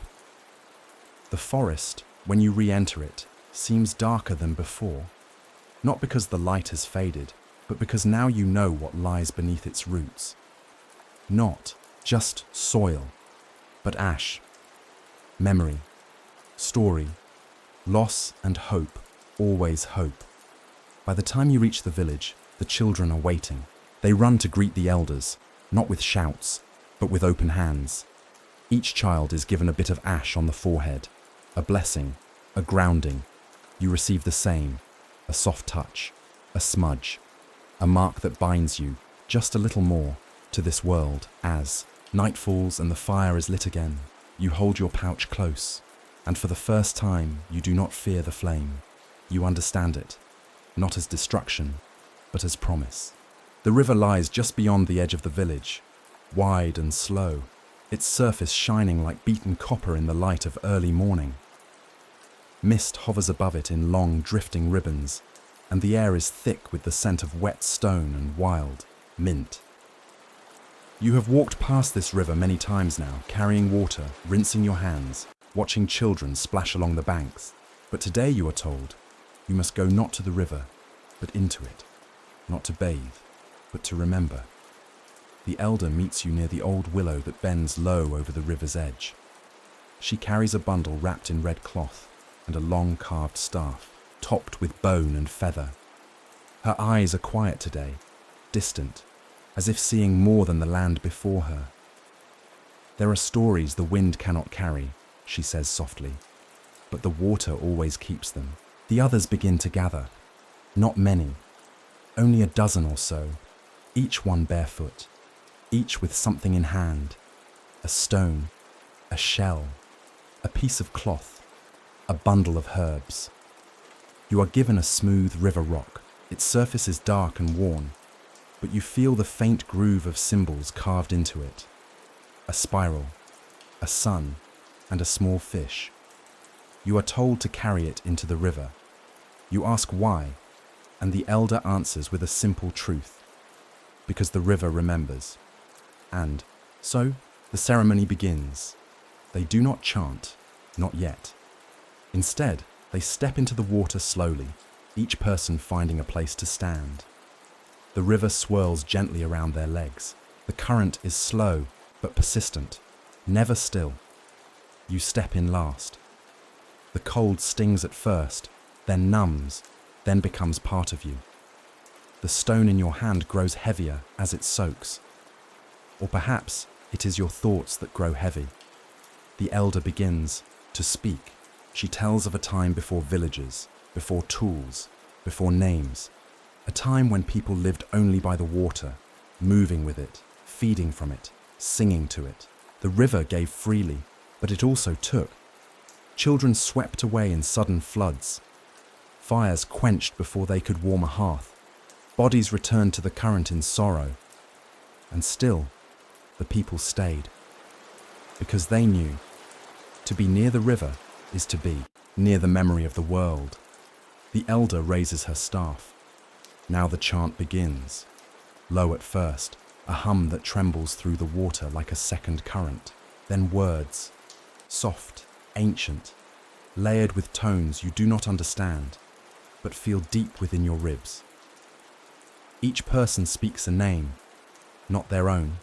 A: The forest, when you re-enter it, seems darker than before, not because the light has faded, but because now you know what lies beneath its roots. Not just soil, but ash, memory, story, loss and hope, always hope. By the time you reach the village, the children are waiting. They run to greet the elders, not with shouts, but with open hands. Each child is given a bit of ash on the forehead, a blessing, a grounding. You receive the same, a soft touch, a smudge, a mark that binds you, just a little more, to this world. As night falls and the fire is lit again, you hold your pouch close. And for the first time, you do not fear the flame. You understand it, not as destruction, but as promise. The river lies just beyond the edge of the village, wide and slow, its surface shining like beaten copper in the light of early morning. Mist hovers above it in long, drifting ribbons, and the air is thick with the scent of wet stone and wild mint. You have walked past this river many times now, carrying water, rinsing your hands, watching children splash along the banks. But today you are told, you must go not to the river, but into it, not to bathe, but to remember. The elder meets you near the old willow that bends low over the river's edge. She carries a bundle wrapped in red cloth and a long carved staff, topped with bone and feather. Her eyes are quiet today, distant, as if seeing more than the land before her. There are stories the wind cannot carry, she says softly, but the water always keeps them. The others begin to gather, not many, only a dozen or so, each one barefoot, each with something in hand, a stone, a shell, a piece of cloth, a bundle of herbs. You are given a smooth river rock. Its surface is dark and worn, but you feel the faint groove of symbols carved into it. A spiral, a sun, and a small fish. You are told to carry it into the river. You ask why, and the elder answers with a simple truth. Because the river remembers. And so the ceremony begins. They do not chant, not yet. Instead, they step into the water slowly, each person finding a place to stand. The river swirls gently around their legs. The current is slow but persistent, never still. You step in last. The cold stings at first, then numbs, then becomes part of you. The stone in your hand grows heavier as it soaks. Or perhaps it is your thoughts that grow heavy. The elder begins to speak. She tells of a time before villages, before tools, before names. A time when people lived only by the water, moving with it, feeding from it, singing to it. The river gave freely, but it also took. Children swept away in sudden floods. Fires quenched before they could warm a hearth. Bodies returned to the current in sorrow. And still, the people stayed. Because they knew, to be near the river is to be near the memory of the world. The elder raises her staff. Now the chant begins. Low at first, a hum that trembles through the water like a second current. Then words, soft, ancient, layered with tones you do not understand, but feel deep within your ribs. Each person speaks a name, not their own,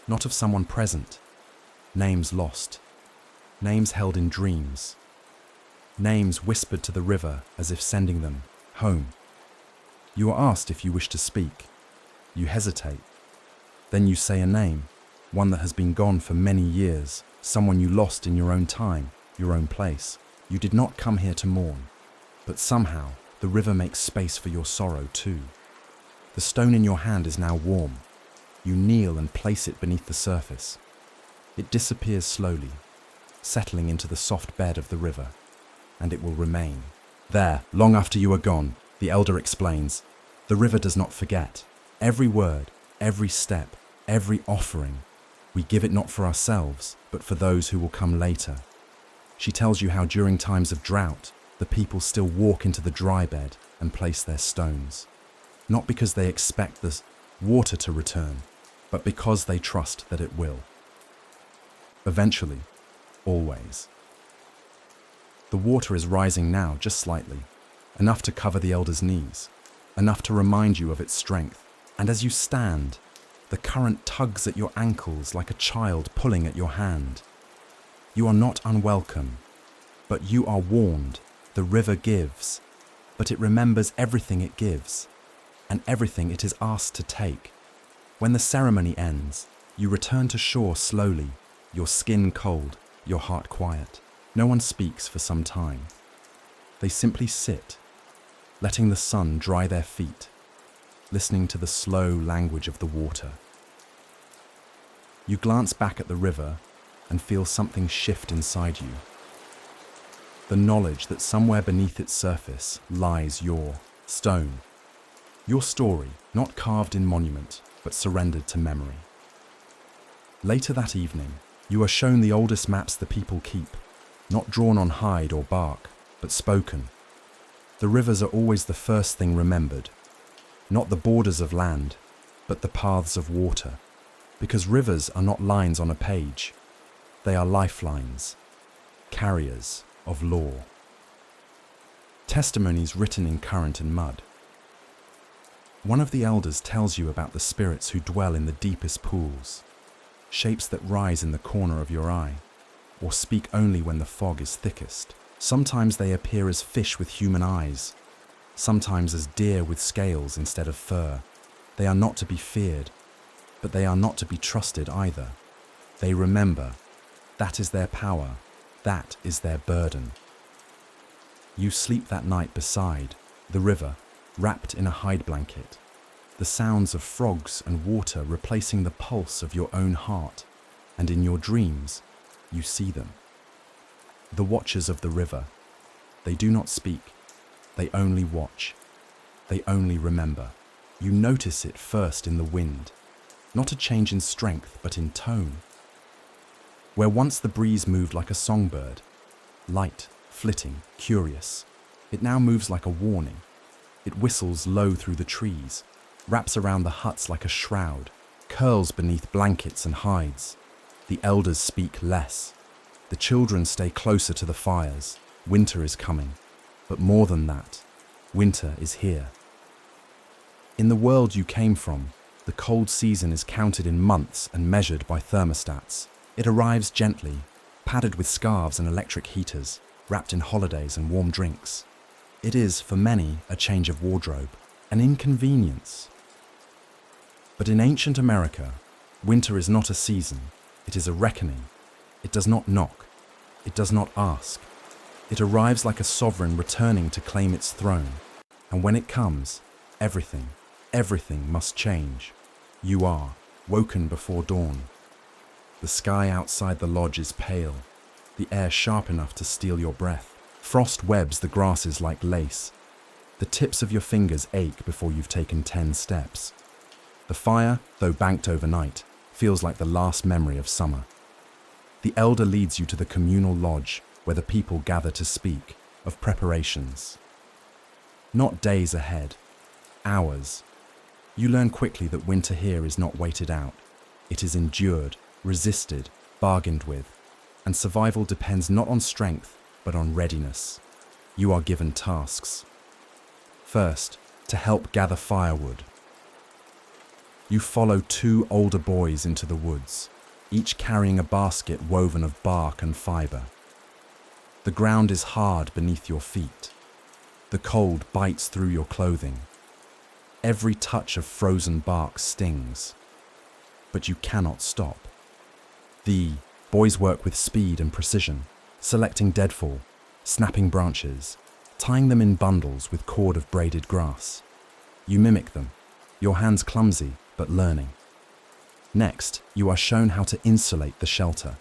A: not of someone present, names lost, names held in dreams, names whispered to the river as if sending them home. You are asked if you wish to speak. You hesitate. Then you say a name, one that has been gone for many years, someone you lost in your own time, your own place. You did not come here to mourn, but somehow the river makes space for your sorrow too. The stone in your hand is now warm. You kneel and place it beneath the surface. It disappears slowly, settling into the soft bed of the river, and it will remain. There, long after you are gone, the elder explains, the river does not forget. Every word, every step, every offering, we give it not for ourselves, but for those who will come later. She tells you how during times of drought, the people still walk into the dry bed and place their stones. Not because they expect the water to return, but because they trust that it will. Eventually, always. The water is rising now just slightly, enough to cover the elder's knees, enough to remind you of its strength. And as you stand, the current tugs at your ankles like a child pulling at your hand. You are not unwelcome, but you are warned. The river gives, but it remembers everything it gives, and everything it is asked to take. When the ceremony ends, you return to shore slowly, your skin cold, your heart quiet. No one speaks for some time. They simply sit, letting the sun dry their feet, listening to the slow language of the water. You glance back at the river and feel something shift inside you. the knowledge that somewhere beneath its surface lies your stone. Your story, not carved in monument, but surrendered to memory. Later that evening, you are shown the oldest maps the people keep, not drawn on hide or bark, but spoken. The rivers are always the first thing remembered, not the borders of land, but the paths of water, because rivers are not lines on a page. They are lifelines, carriers of law. Testimonies written in current and mud. One of the elders tells you about the spirits who dwell in the deepest pools, shapes that rise in the corner of your eye, or speak only when the fog is thickest. Sometimes they appear as fish with human eyes, sometimes as deer with scales instead of fur. They are not to be feared, but they are not to be trusted either. They remember. That is their power. That is their burden. You sleep that night beside the river, wrapped in a hide blanket, the sounds of frogs and water replacing the pulse of your own heart, and in your dreams, you see them. The watchers of the river. They do not speak. They only watch. They only remember. You notice it first in the wind, not a change in strength, but in tone. Where once the breeze moved like a songbird, light, flitting, curious, it now moves like a warning. It whistles low through the trees, wraps around the huts like a shroud, curls beneath blankets and hides. The elders speak less. The children stay closer to the fires. Winter is coming. But more than that, winter is here. In the world you came from, the cold season is counted in months and measured by thermostats. It arrives gently, padded with scarves and electric heaters, wrapped in holidays and warm drinks. It is, for many, a change of wardrobe, an inconvenience. But in ancient America, winter is not a season, it is a reckoning. It does not knock, it does not ask. It arrives like a sovereign returning to claim its throne, and when it comes, everything must change. You are woken before dawn. The sky outside the lodge is pale, the air sharp enough to steal your breath. Frost webs the grasses like lace. The tips of your fingers ache before you've taken 10 steps. The fire, though banked overnight, feels like the last memory of summer. The elder leads you to the communal lodge where the people gather to speak of preparations. Not days ahead, hours. You learn quickly that winter here is not waited out. It is endured, resisted, bargained with, and survival depends not on strength, but on readiness. You are given tasks. First, to help gather firewood. You follow 2 older boys into the woods, each carrying a basket woven of bark and fiber. The ground is hard beneath your feet. The cold bites through your clothing. Every touch of frozen bark stings. But you cannot stop. The boys work with speed and precision, selecting deadfall, snapping branches, tying them in bundles with cord of braided grass. You mimic them, your hands clumsy but learning. Next, you are shown how to insulate the shelter.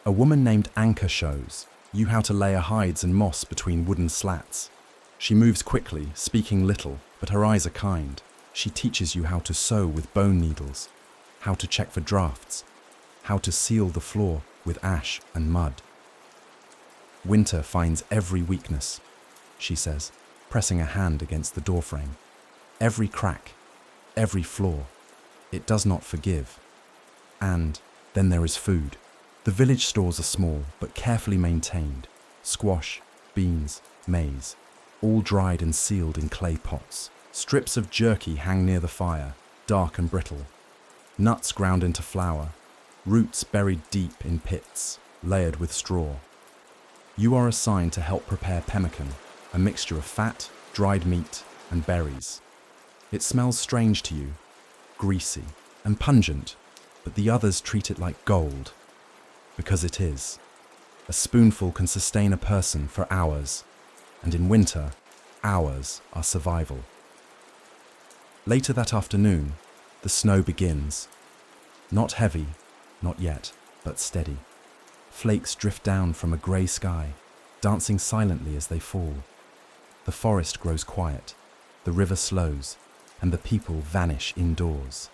A: A woman named Anchor shows you how to layer hides and moss between wooden slats. She moves quickly, speaking little, but her eyes are kind. She teaches you how to sew with bone needles, how to check for drafts, how to seal the floor with ash and mud. Winter finds every weakness, she says, pressing a hand against the doorframe. Every crack, every flaw. It does not forgive. And then there is food. The village stores are small but carefully maintained. Squash, beans, maize, all dried and sealed in clay pots. Strips of jerky hang near the fire, dark and brittle. Nuts ground into flour, roots buried deep in pits, layered with straw. You are assigned to help prepare pemmican, a mixture of fat, dried meat, and berries. It smells strange to you, greasy and pungent, but the others treat it like gold, because it is. A spoonful can sustain a person for hours, and in winter, hours are survival. Later that afternoon, the snow begins. Not heavy, not yet, but steady. Flakes drift down from a grey sky, dancing silently as they fall. The forest grows quiet, the river slows, and the people vanish indoors.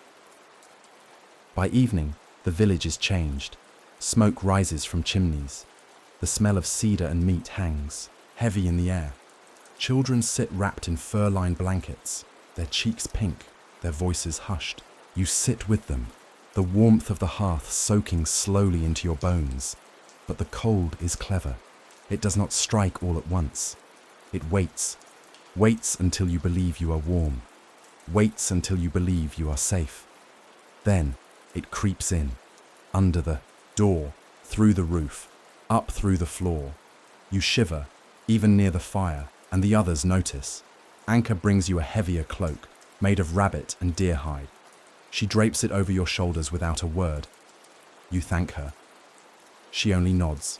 A: By evening, the village is changed. Smoke rises from chimneys. The smell of cedar and meat hangs, heavy in the air. Children sit wrapped in fur-lined blankets, their cheeks pink, their voices hushed. You sit with them, the warmth of the hearth soaking slowly into your bones. But the cold is clever. It does not strike all at once. It waits until you believe you are warm, waits until you believe you are safe. Then it creeps in, under the door, through the roof, up through the floor. You shiver, even near the fire, and the others notice. Anka brings you a heavier cloak, made of rabbit and deer hide. She drapes it over your shoulders without a word. You thank her. She only nods.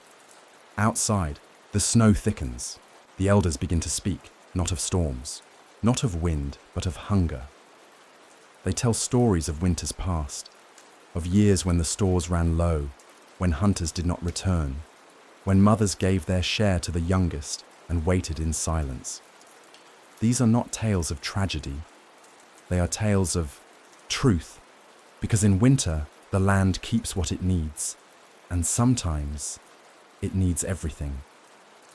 A: Outside, the snow thickens. The elders begin to speak, not of storms, not of wind, but of hunger. They tell stories of winters past, of years when the stores ran low, when hunters did not return, when mothers gave their share to the youngest and waited in silence. These are not tales of tragedy. They are tales of truth, because in winter, the land keeps what it needs, and sometimes it needs everything.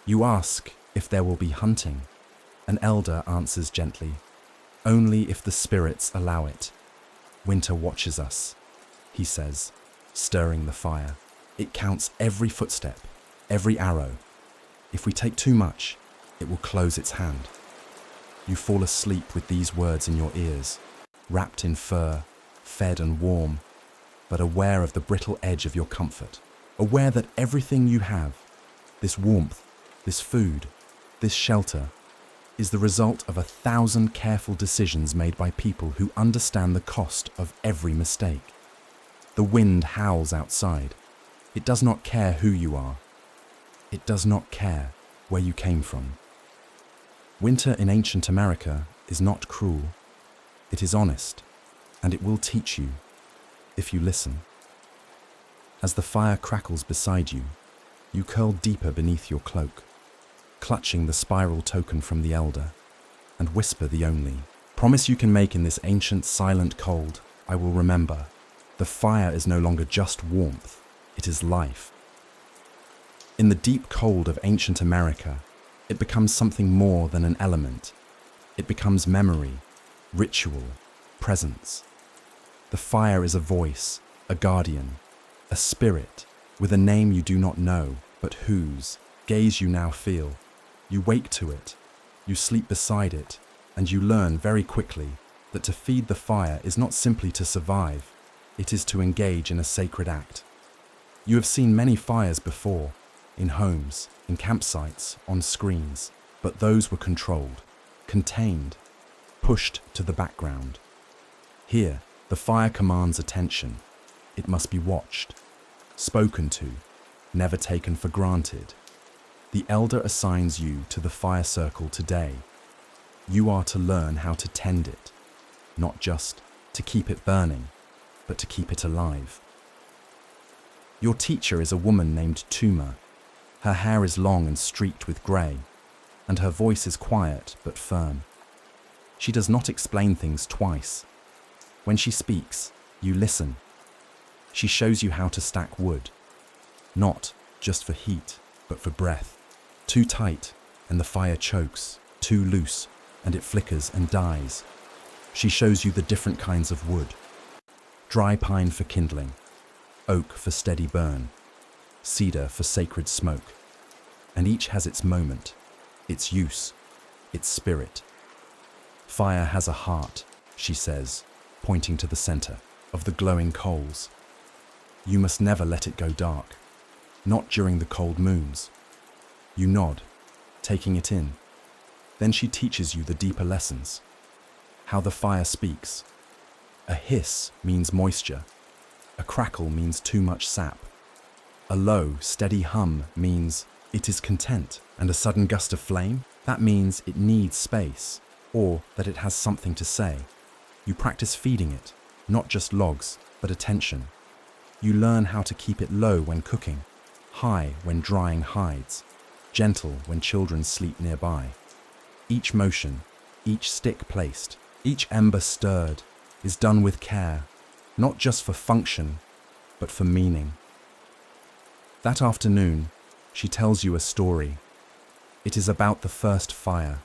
A: You ask if there will be hunting. An elder answers gently, only if the spirits allow it. Winter watches us, he says, stirring the fire. It counts every footstep, every arrow. If we take too much, it will close its hand. You fall asleep with these words in your ears, wrapped in fur, fed and warm, but aware of the brittle edge of your comfort, aware that everything you have, this warmth, this food, this shelter, is the result of 1,000 careful decisions made by people who understand the cost of every mistake. The wind howls outside. It does not care who you are. It does not care where you came from. Winter in ancient America is not cruel. It is honest, and it will teach you if you listen. As the fire crackles beside you, you curl deeper beneath your cloak, clutching the spiral token from the elder, and whisper the only promise you can make in this ancient, silent cold. I will remember. The fire is no longer just warmth, it is life. In the deep cold of ancient America, it becomes something more than an element. It becomes memory, ritual, presence. The fire is a voice, a guardian, a spirit, with a name you do not know, but whose gaze you now feel. You wake to it, you sleep beside it, and you learn very quickly that to feed the fire is not simply to survive, it is to engage in a sacred act. You have seen many fires before, in homes, in campsites, on screens, but those were controlled, contained, pushed to the background. Here, the fire commands attention. It must be watched, spoken to, never taken for granted. The elder assigns you to the fire circle today. You are to learn how to tend it, not just to keep it burning, but to keep it alive. Your teacher is a woman named Tuma. Her hair is long and streaked with grey, and her voice is quiet but firm. She does not explain things twice. When she speaks, you listen. She shows you how to stack wood, not just for heat, but for breath. Too tight, and the fire chokes. Too loose, and it flickers and dies. She shows you the different kinds of wood. Dry pine for kindling, oak for steady burn, cedar for sacred smoke. And each has its moment, its use, its spirit. Fire has a heart, she says, pointing to the center of the glowing coals. You must never let it go dark, not during the cold moons. You nod, taking it in. Then she teaches you the deeper lessons. How the fire speaks. A hiss means moisture. A crackle means too much sap. A low, steady hum means it is content. And a sudden gust of flame, that means it needs space, or that it has something to say. You practice feeding it, not just logs, but attention. You learn how to keep it low when cooking, high when drying hides, gentle when children sleep nearby. Each motion, each stick placed, each ember stirred, is done with care, not just for function, but for meaning. That afternoon, she tells you a story. It is about the first fire,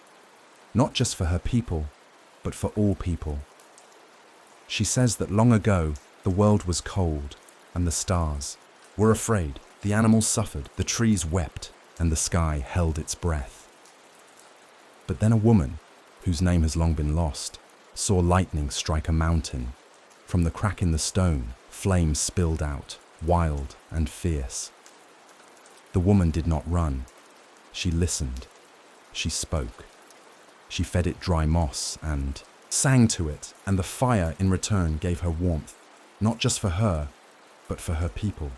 A: not just for her people, but for all people. She says that long ago, the world was cold, and the stars were afraid. The animals suffered, the trees wept, and the sky held its breath. But then a woman, whose name has long been lost, saw lightning strike a mountain. From the crack in the stone, flames spilled out, wild and fierce. The woman did not run. She listened. She spoke. She fed it dry moss and sang to it, and the fire in return gave her warmth, not just for her, but for her people.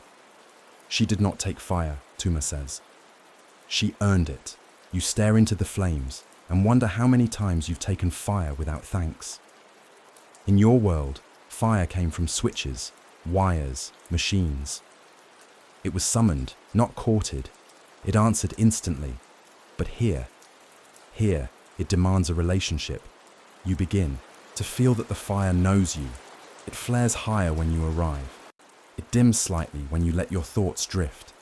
A: She did not take fire, Tuma says. She earned it. You stare into the flames and wonder how many times you've taken fire without thanks. In your world, fire came from switches, wires, machines. It was summoned, not courted. It answered instantly. But here, it demands a relationship. You begin to feel that the fire knows you. It flares higher when you arrive. It dims slightly when you let your thoughts drift.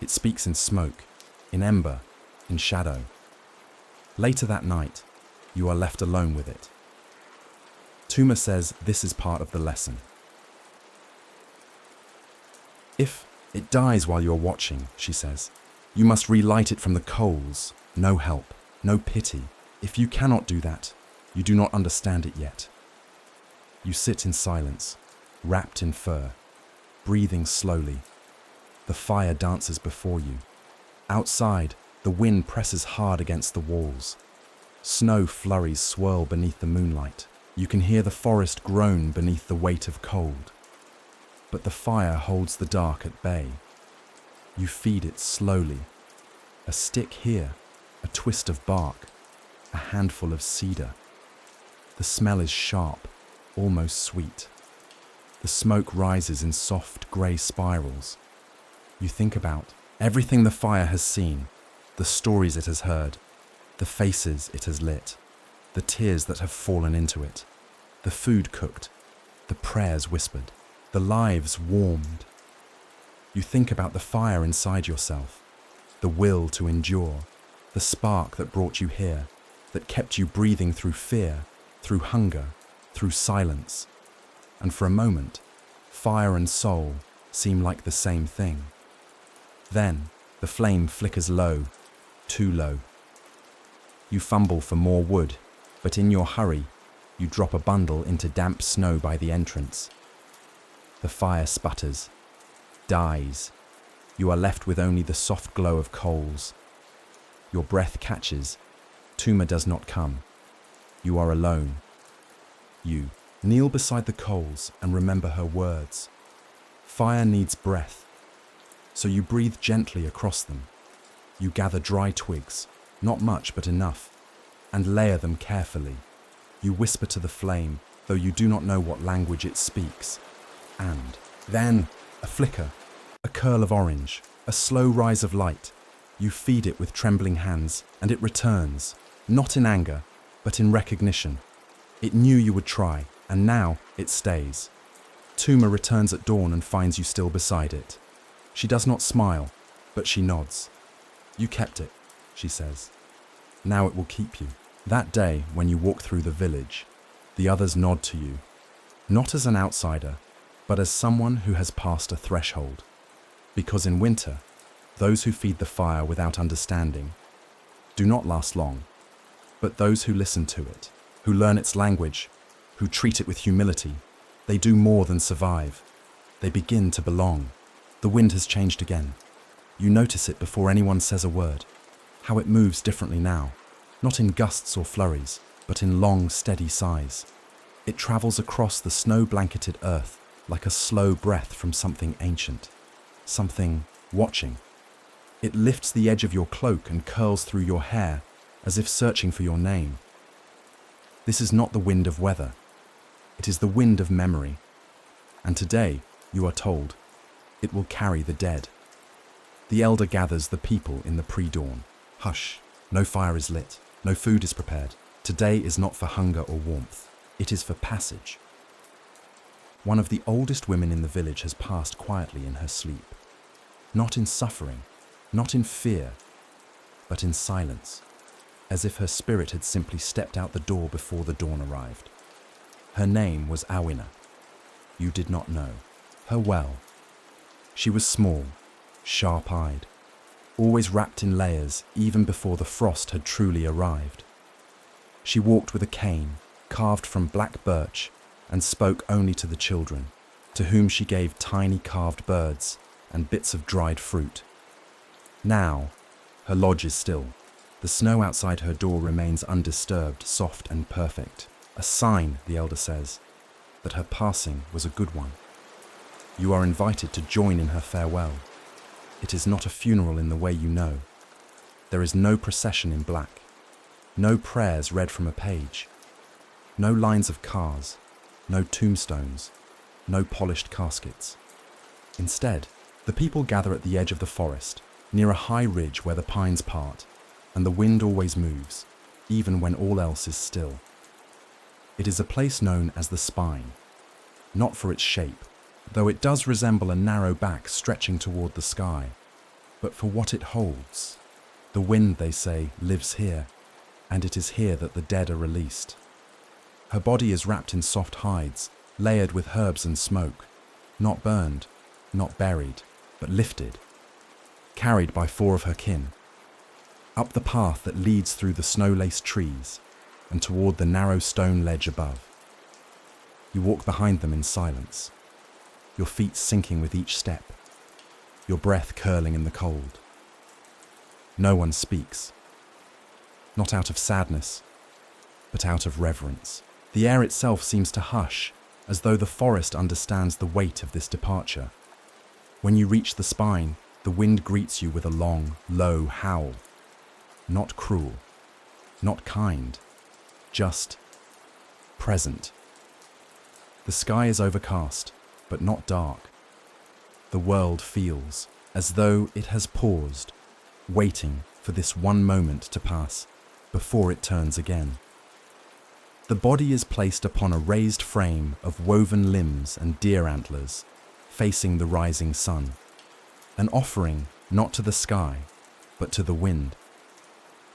A: It speaks in smoke, in ember, in shadow. Later that night, you are left alone with it. Tuma says this is part of the lesson. If it dies while you're watching, she says, you must relight it from the coals. No help, no pity. If you cannot do that, you do not understand it yet. You sit in silence, wrapped in fur, breathing slowly. The fire dances before you. Outside, the wind presses hard against the walls. Snow flurries swirl beneath the moonlight. You can hear the forest groan beneath the weight of cold. But the fire holds the dark at bay. You feed it slowly. A stick here, a twist of bark, a handful of cedar. The smell is sharp, almost sweet. The smoke rises in soft grey spirals. You think about everything the fire has seen, the stories it has heard, the faces it has lit, the tears that have fallen into it, the food cooked, the prayers whispered, the lives warmed. You think about the fire inside yourself, the will to endure, the spark that brought you here, that kept you breathing through fear, through hunger, through silence. And for a moment, fire and soul seem like the same thing. Then, the flame flickers low, too low. You fumble for more wood, but in your hurry, you drop a bundle into damp snow by the entrance. The fire sputters, dies. You are left with only the soft glow of coals. Your breath catches. Tuma does not come. You are alone. You kneel beside the coals and remember her words. Fire needs breath. So you breathe gently across them. You gather dry twigs, not much but enough, and layer them carefully. You whisper to the flame, though you do not know what language it speaks. And then, a flicker, a curl of orange, a slow rise of light. You feed it with trembling hands, and it returns, not in anger, but in recognition. It knew you would try, and now it stays. Tuma returns at dawn and finds you still beside it. She does not smile, but she nods. You kept it, she says. Now it will keep you. That day, when you walk through the village, the others nod to you, not as an outsider, but as someone who has passed a threshold. Because in winter, those who feed the fire without understanding do not last long, but those who listen to it, who learn its language, who treat it with humility, they do more than survive. They begin to belong. The wind has changed again. You notice it before anyone says a word, how it moves differently now, not in gusts or flurries, but in long, steady sighs. It travels across the snow-blanketed earth like a slow breath from something ancient, something watching. It lifts the edge of your cloak and curls through your hair as if searching for your name. This is not the wind of weather. It is the wind of memory. And today, you are told, it will carry the dead. The elder gathers the people in the pre-dawn. Hush, no fire is lit, no food is prepared. Today is not for hunger or warmth, it is for passage. One of the oldest women in the village has passed quietly in her sleep. Not in suffering, not in fear, but in silence, as if her spirit had simply stepped out the door before the dawn arrived. Her name was Awina. You did not know her well. She was small, sharp-eyed, always wrapped in layers even before the frost had truly arrived. She walked with a cane carved from black birch and spoke only to the children, to whom she gave tiny carved birds and bits of dried fruit. Now, her lodge is still. The snow outside her door remains undisturbed, soft and perfect. A sign, the elder says, that her passing was a good one. You are invited to join in her farewell. It is not a funeral in the way you know. There is no procession in black, no prayers read from a page, no lines of cars, no tombstones, no polished caskets. Instead, the people gather at the edge of the forest, near a high ridge where the pines part, and the wind always moves, even when all else is still. It is a place known as the Spine, not for its shape, though it does resemble a narrow back stretching toward the sky, but for what it holds. The wind, they say, lives here, and it is here that the dead are released. Her body is wrapped in soft hides, layered with herbs and smoke, not burned, not buried, but lifted, carried by 4 of her kin, up the path that leads through the snow-laced trees and toward the narrow stone ledge above. You walk behind them in silence, your feet sinking with each step, your breath curling in the cold. No one speaks, not out of sadness, but out of reverence. The air itself seems to hush, as though the forest understands the weight of this departure. When you reach the Spine, the wind greets you with a long, low howl. Not cruel, not kind, just present. The sky is overcast, but not dark. The world feels as though it has paused, waiting for this one moment to pass before it turns again. The body is placed upon a raised frame of woven limbs and deer antlers, facing the rising sun, an offering not to the sky, but to the wind.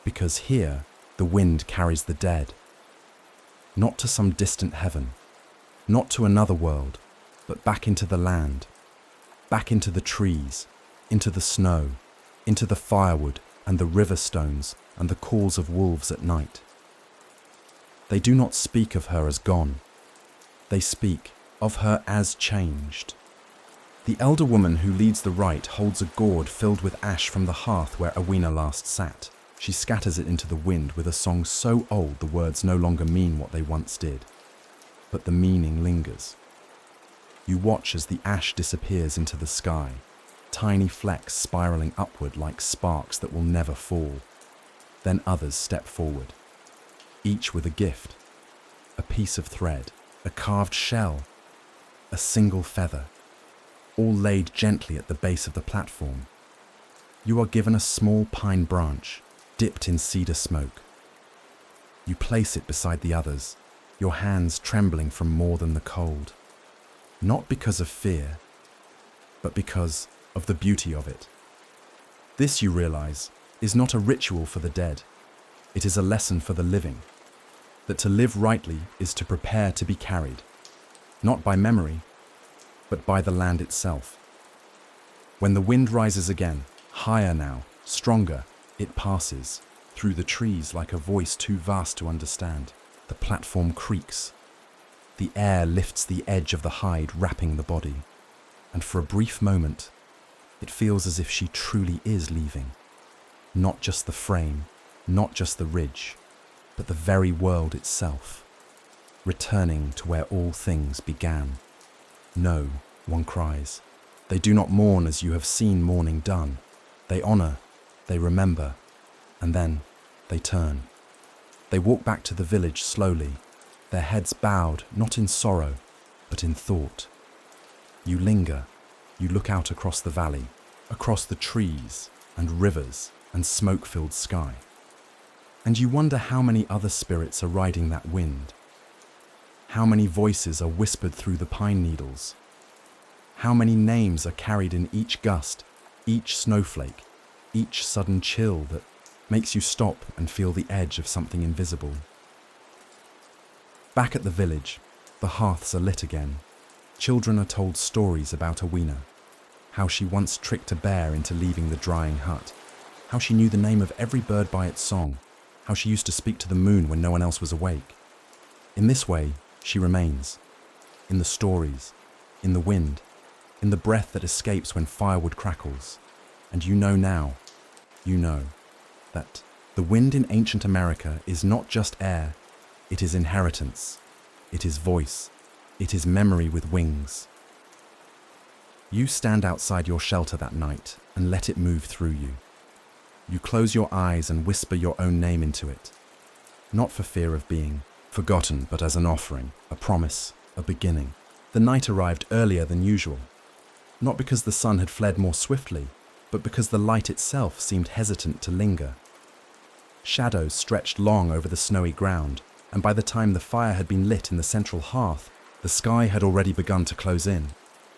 A: Because here, the wind carries the dead, not to some distant heaven, not to another world, but back into the land, back into the trees, into the snow, into the firewood and the river stones and the calls of wolves at night. They do not speak of her as gone. They speak of her as changed. The elder woman who leads the rite holds a gourd filled with ash from the hearth where Awina last sat. She scatters it into the wind with a song so old the words no longer mean what they once did. But the meaning lingers. You watch as the ash disappears into the sky, tiny flecks spiraling upward like sparks that will never fall. Then others step forward, each with a gift, a piece of thread, a carved shell, a single feather, all laid gently at the base of the platform. You are given a small pine branch, dipped in cedar smoke. You place it beside the others, your hands trembling from more than the cold. Not because of fear, but because of the beauty of it. This, you realize, is not a ritual for the dead. It is a lesson for the living. That to live rightly is to prepare to be carried, not by memory, but by the land itself. When the wind rises again, higher now, stronger, it passes through the trees like a voice too vast to understand. The platform creaks. The air lifts the edge of the hide wrapping the body, and for a brief moment, it feels as if she truly is leaving. Not just the frame, not just the ridge, but the very world itself, returning to where all things began. No, one cries. They do not mourn as you have seen mourning done. They honor, they remember, and then they turn. They walk back to the village slowly, their heads bowed not in sorrow, but in thought. You linger, you look out across the valley, across the trees and rivers, and smoke-filled sky. And you wonder how many other spirits are riding that wind. How many voices are whispered through the pine needles. How many names are carried in each gust, each snowflake, each sudden chill that makes you stop and feel the edge of something invisible. Back at the village, the hearths are lit again. Children are told stories about Awena, how she once tricked a bear into leaving the drying hut, how she knew the name of every bird by its song, how she used to speak to the moon when no one else was awake. In this way, she remains, in the stories, in the wind, in the breath that escapes when firewood crackles. And you know now, that the wind in ancient America is not just air, it is inheritance, it is voice, it is memory with wings. You stand outside your shelter that night and let it move through you. You close your eyes and whisper your own name into it, not for fear of being forgotten, but as an offering, a promise, a beginning. The night arrived earlier than usual, not because the sun had fled more swiftly, but because the light itself seemed hesitant to linger. Shadows stretched long over the snowy ground, and by the time the fire had been lit in the central hearth, the sky had already begun to close in.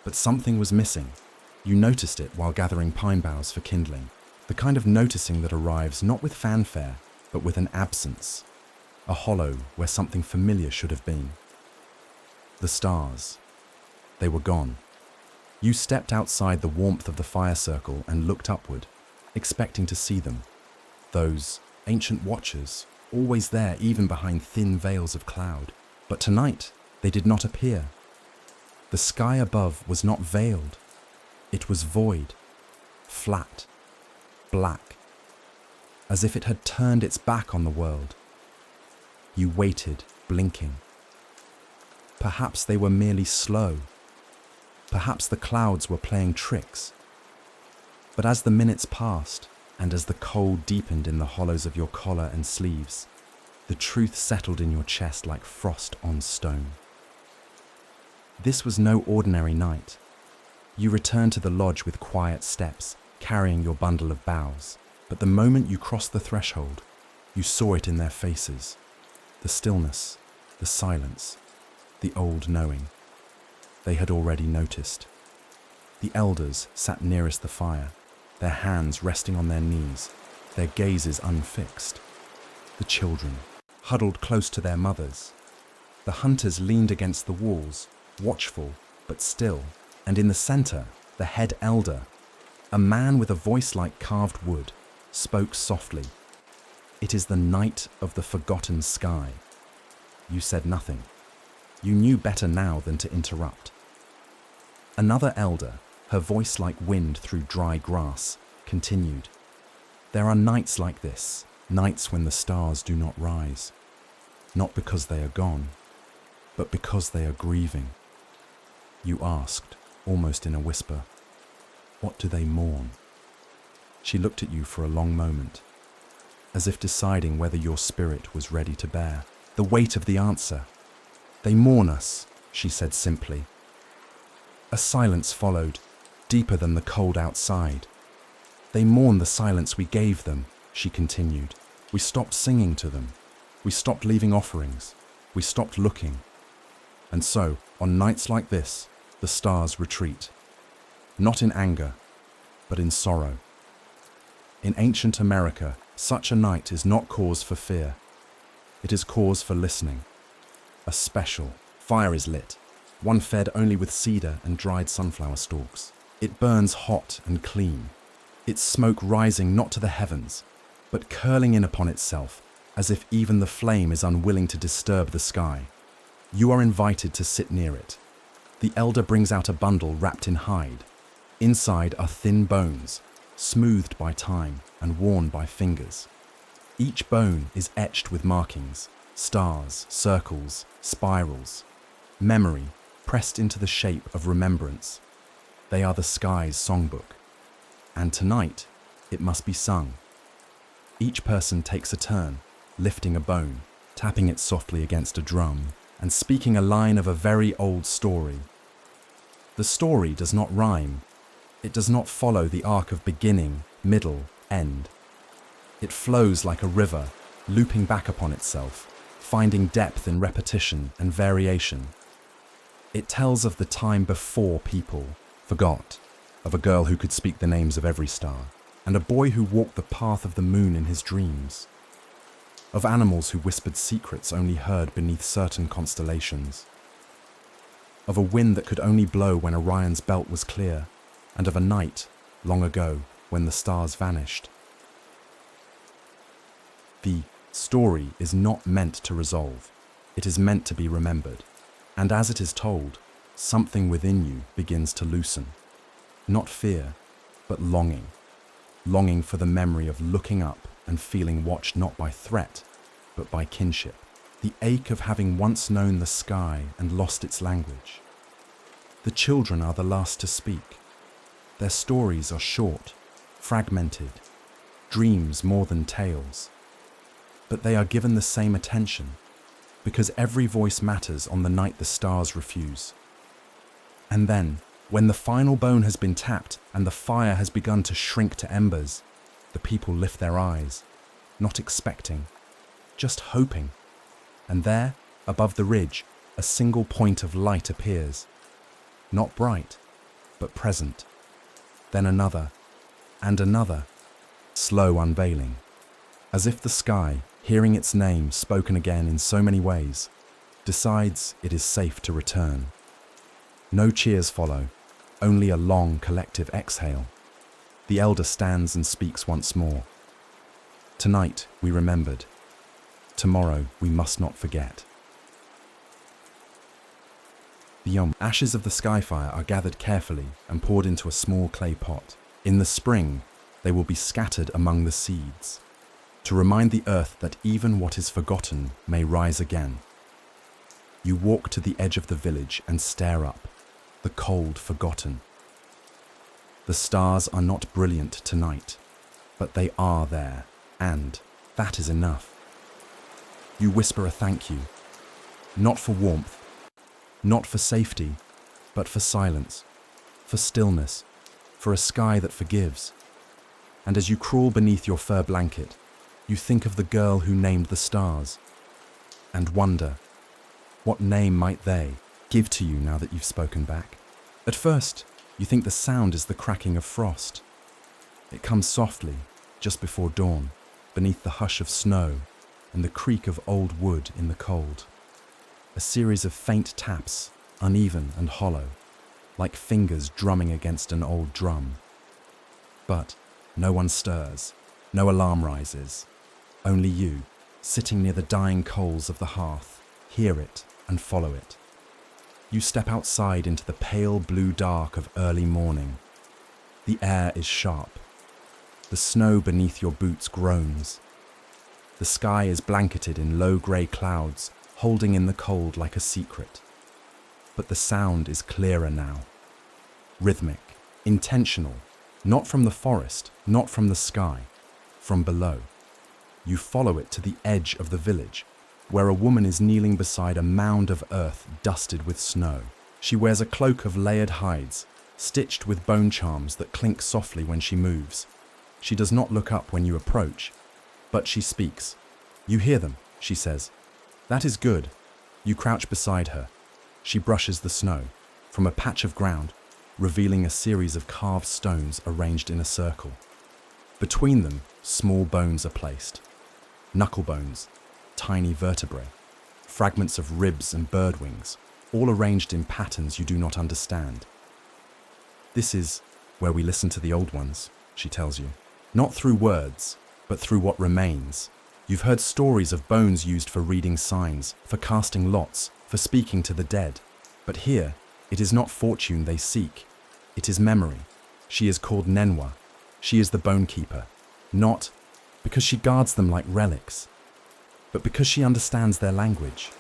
A: But something was missing. You noticed it while gathering pine boughs for kindling, the kind of noticing that arrives not with fanfare, but with an absence, a hollow where something familiar should have been. The stars. They were gone. You stepped outside the warmth of the fire circle and looked upward, expecting to see them. Those ancient watchers, always there even behind thin veils of cloud. But tonight, they did not appear. The sky above was not veiled. It was void, flat, black, as if it had turned its back on the world. You waited, blinking. Perhaps they were merely slow. Perhaps the clouds were playing tricks. But as the minutes passed, and as the cold deepened in the hollows of your collar and sleeves, the truth settled in your chest like frost on stone. This was no ordinary night. You returned to the lodge with quiet steps, carrying your bundle of boughs. But the moment you crossed the threshold, you saw it in their faces. The stillness, the silence, the old knowing. They had already noticed. The elders sat nearest the fire, their hands resting on their knees, their gazes unfixed. The children, huddled close to their mothers. The hunters leaned against the walls, watchful but still, and in the center, the head elder, a man with a voice like carved wood, spoke softly. "It is the night of the forgotten sky." You said nothing. You knew better now than to interrupt. Another elder, her voice like wind through dry grass, continued. "There are nights like this, nights when the stars do not rise, not because they are gone, but because they are grieving." You asked, almost in a whisper, "What do they mourn?" She looked at you for a long moment, as if deciding whether your spirit was ready to bear the weight of the answer. "They mourn us," she said simply. A silence followed, deeper than the cold outside. "They mourn the silence we gave them," she continued. "We stopped singing to them. We stopped leaving offerings. We stopped looking. And so, on nights like this, the stars retreat. Not in anger, but in sorrow. In ancient America, such a night is not cause for fear. It is cause for listening. A special fire is lit, one fed only with cedar and dried sunflower stalks. It burns hot and clean, its smoke rising not to the heavens, but curling in upon itself, as if even the flame is unwilling to disturb the sky. You are invited to sit near it. The elder brings out a bundle wrapped in hide. Inside are thin bones, smoothed by time and worn by fingers. Each bone is etched with markings, stars, circles, spirals. Memory pressed into the shape of remembrance. They are the sky's songbook. And tonight, it must be sung. Each person takes a turn, lifting a bone, tapping it softly against a drum, and speaking a line of a very old story. The story does not rhyme. It does not follow the arc of beginning, middle, end. It flows like a river, looping back upon itself, finding depth in repetition and variation. It tells of the time before people forgot, of a girl who could speak the names of every star, and a boy who walked the path of the moon in his dreams. Of animals who whispered secrets only heard beneath certain constellations. Of a wind that could only blow when Orion's belt was clear, and of a night, long ago, when the stars vanished. The story is not meant to resolve, it is meant to be remembered, and as it is told, something within you begins to loosen. Not fear, but longing. Longing for the memory of looking up and feeling watched not by threat, but by kinship. The ache of having once known the sky and lost its language. The children are the last to speak. Their stories are short, fragmented, dreams more than tales. But they are given the same attention, because every voice matters on the night the stars refuse. And then, when the final bone has been tapped and the fire has begun to shrink to embers, the people lift their eyes, not expecting, just hoping. And there, above the ridge, a single point of light appears. Not bright, but present. Then another, and another, slow unveiling. As if the sky, hearing its name spoken again in so many ways, decides it is safe to return. No cheers follow, only a long collective exhale. The elder stands and speaks once more. Tonight we remembered. Tomorrow we must not forget. The ashes of the skyfire are gathered carefully and poured into a small clay pot. In the spring, they will be scattered among the seeds, to remind the earth that even what is forgotten may rise again. You walk to the edge of the village and stare up, the cold forgotten. The stars are not brilliant tonight, but they are there, and that is enough. You whisper a thank you, not for warmth, not for safety, but for silence, for stillness, for a sky that forgives. And as you crawl beneath your fur blanket, you think of the girl who named the stars, and wonder, what name might they give to you now that you've spoken back? At first, you think the sound is the cracking of frost. It comes softly, just before dawn, beneath the hush of snow and the creak of old wood in the cold. A series of faint taps, uneven and hollow, like fingers drumming against an old drum. But no one stirs, no alarm rises. Only you, sitting near the dying coals of the hearth, hear it and follow it. You step outside into the pale blue dark of early morning. The air is sharp. The snow beneath your boots groans. The sky is blanketed in low grey clouds, holding in the cold like a secret. But the sound is clearer now. Rhythmic, intentional, not from the forest, not from the sky, from below. You follow it to the edge of the village, where a woman is kneeling beside a mound of earth dusted with snow. She wears a cloak of layered hides, stitched with bone charms that clink softly when she moves. She does not look up when you approach, but she speaks. You hear them, she says. That is good. You crouch beside her. She brushes the snow from a patch of ground, revealing a series of carved stones arranged in a circle. Between them, small bones are placed. Knuckle bones, tiny vertebrae, fragments of ribs and bird wings, all arranged in patterns you do not understand. This is where we listen to the old ones, she tells you. Not through words, but through what remains. You've heard stories of bones used for reading signs, for casting lots, for speaking to the dead. But here, it is not fortune they seek. It is memory. She is called Nenwa. She is the bone keeper. Not because she guards them like relics, but because she understands their language.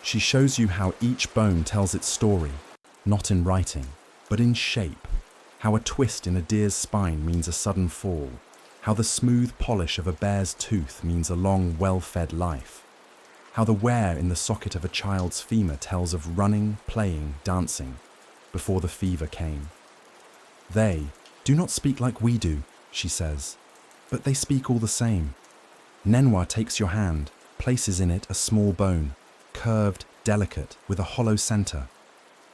A: She shows you how each bone tells its story, not in writing, but in shape. How a twist in a deer's spine means a sudden fall. How the smooth polish of a bear's tooth means a long, well-fed life. How the wear in the socket of a child's femur tells of running, playing, dancing, before the fever came. They do not speak like we do, she says. but they speak all the same. Nenwa takes your hand, places in it a small bone, curved, delicate, with a hollow center.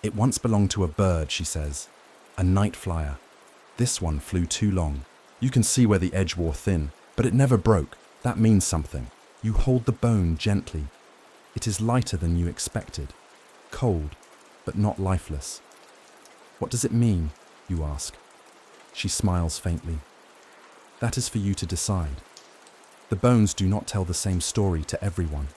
A: It once belonged to a bird, she says, a night flyer. This one flew too long. You can see where the edge wore thin, but it never broke. That means something. You hold the bone gently. It is lighter than you expected, cold, but not lifeless. What does it mean, you ask? She smiles faintly. That is for you to decide. The bones do not tell the same story to everyone.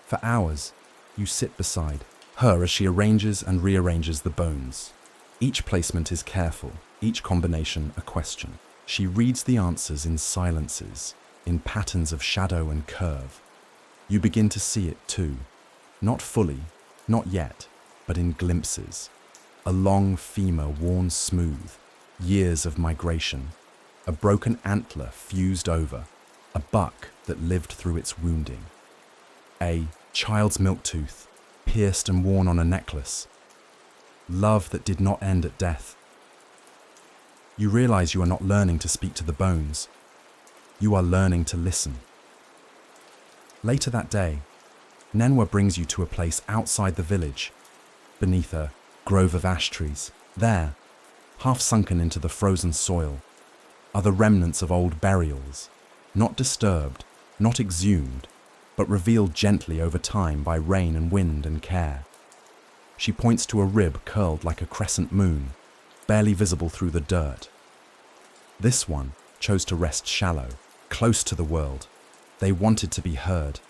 A: For hours, you sit beside her as she arranges and rearranges the bones. Each placement is careful, each combination a question. She reads the answers in silences, in patterns of shadow and curve. You begin to see it too. Not fully, not yet, but in glimpses. A long femur worn smooth, years of migration. A broken antler fused over, a buck that lived through its wounding. A child's milk tooth, pierced and worn on a necklace. Love that did not end at death. You realize you are not learning to speak to the bones. You are learning to listen. Later that day, Nenwa brings you to a place outside the village, beneath a grove of ash trees. There, half sunken into the frozen soil, are the remnants of old burials, not disturbed, not exhumed, but revealed gently over time by rain and wind and care. She points to a rib curled like a crescent moon, barely visible through the dirt. This one chose to rest shallow, close to the world. They wanted to be heard.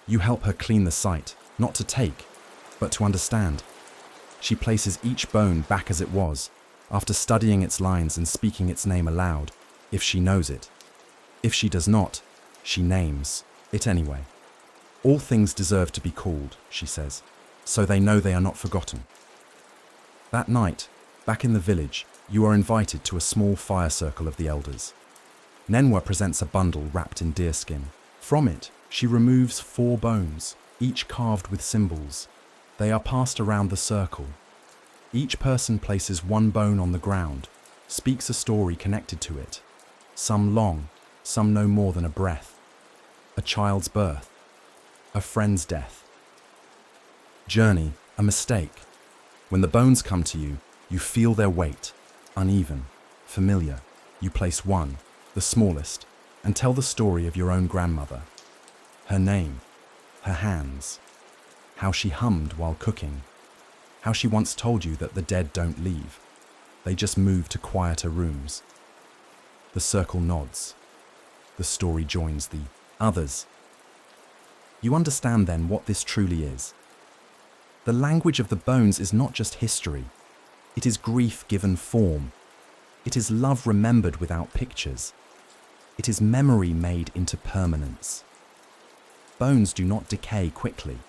A: You help her clean the site, not to take, but to understand. She places each bone back as it was, after studying its lines and speaking its name aloud, if she knows it. If she does not, she names it anyway. All things deserve to be called, she says, so they know they are not forgotten. That night, back in the village, you are invited to a small fire circle of the elders. Nenwa presents a bundle wrapped in deerskin. From it, she removes 4 bones, each carved with symbols. They are passed around the circle. Each person places 1 bone on the ground, speaks a story connected to it. Some long, some no more than a breath. A child's birth, a friend's death. Journey, a mistake. When the bones come to you, you feel their weight, uneven, familiar. You place 1, the smallest, and tell the story of your own grandmother. Her name, her hands, how she hummed while cooking, how she once told you that the dead don't leave. They just move to quieter rooms. The circle nods. The story joins the others. You understand then what this truly is. The language of the bones is not just history. It is grief given form. It is love remembered without pictures. It is memory made into permanence. Bones do not decay quickly.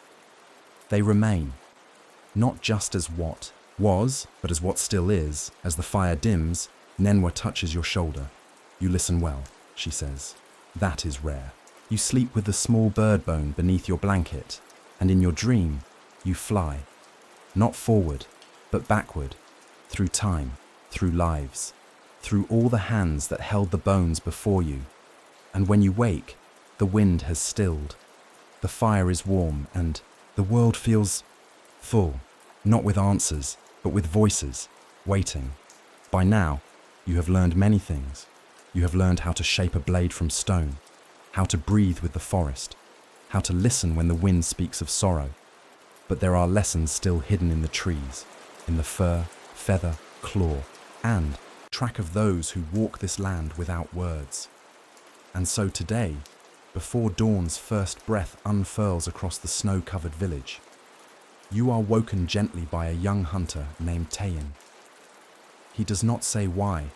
A: They remain, not just as what was, but as what still is. As the fire dims, Nenwa touches your shoulder. You listen well, she says. That is rare. You sleep with the small bird bone beneath your blanket, and in your dream, you fly. Not forward, but backward, through time, through lives, through all the hands that held the bones before you. And when you wake, the wind has stilled. The fire is warm, and the world feels full, not with answers, but with voices, waiting. By now, you have learned many things. You have learned how to shape a blade from stone, how to breathe with the forest, how to listen when the wind speaks of sorrow. But there are lessons still hidden in the trees, in the fur, feather, claw, and track of those who walk this land without words. And so today, before dawn's first breath unfurls across the snow-covered village, you are woken gently by a young hunter named Tayin. He does not say why.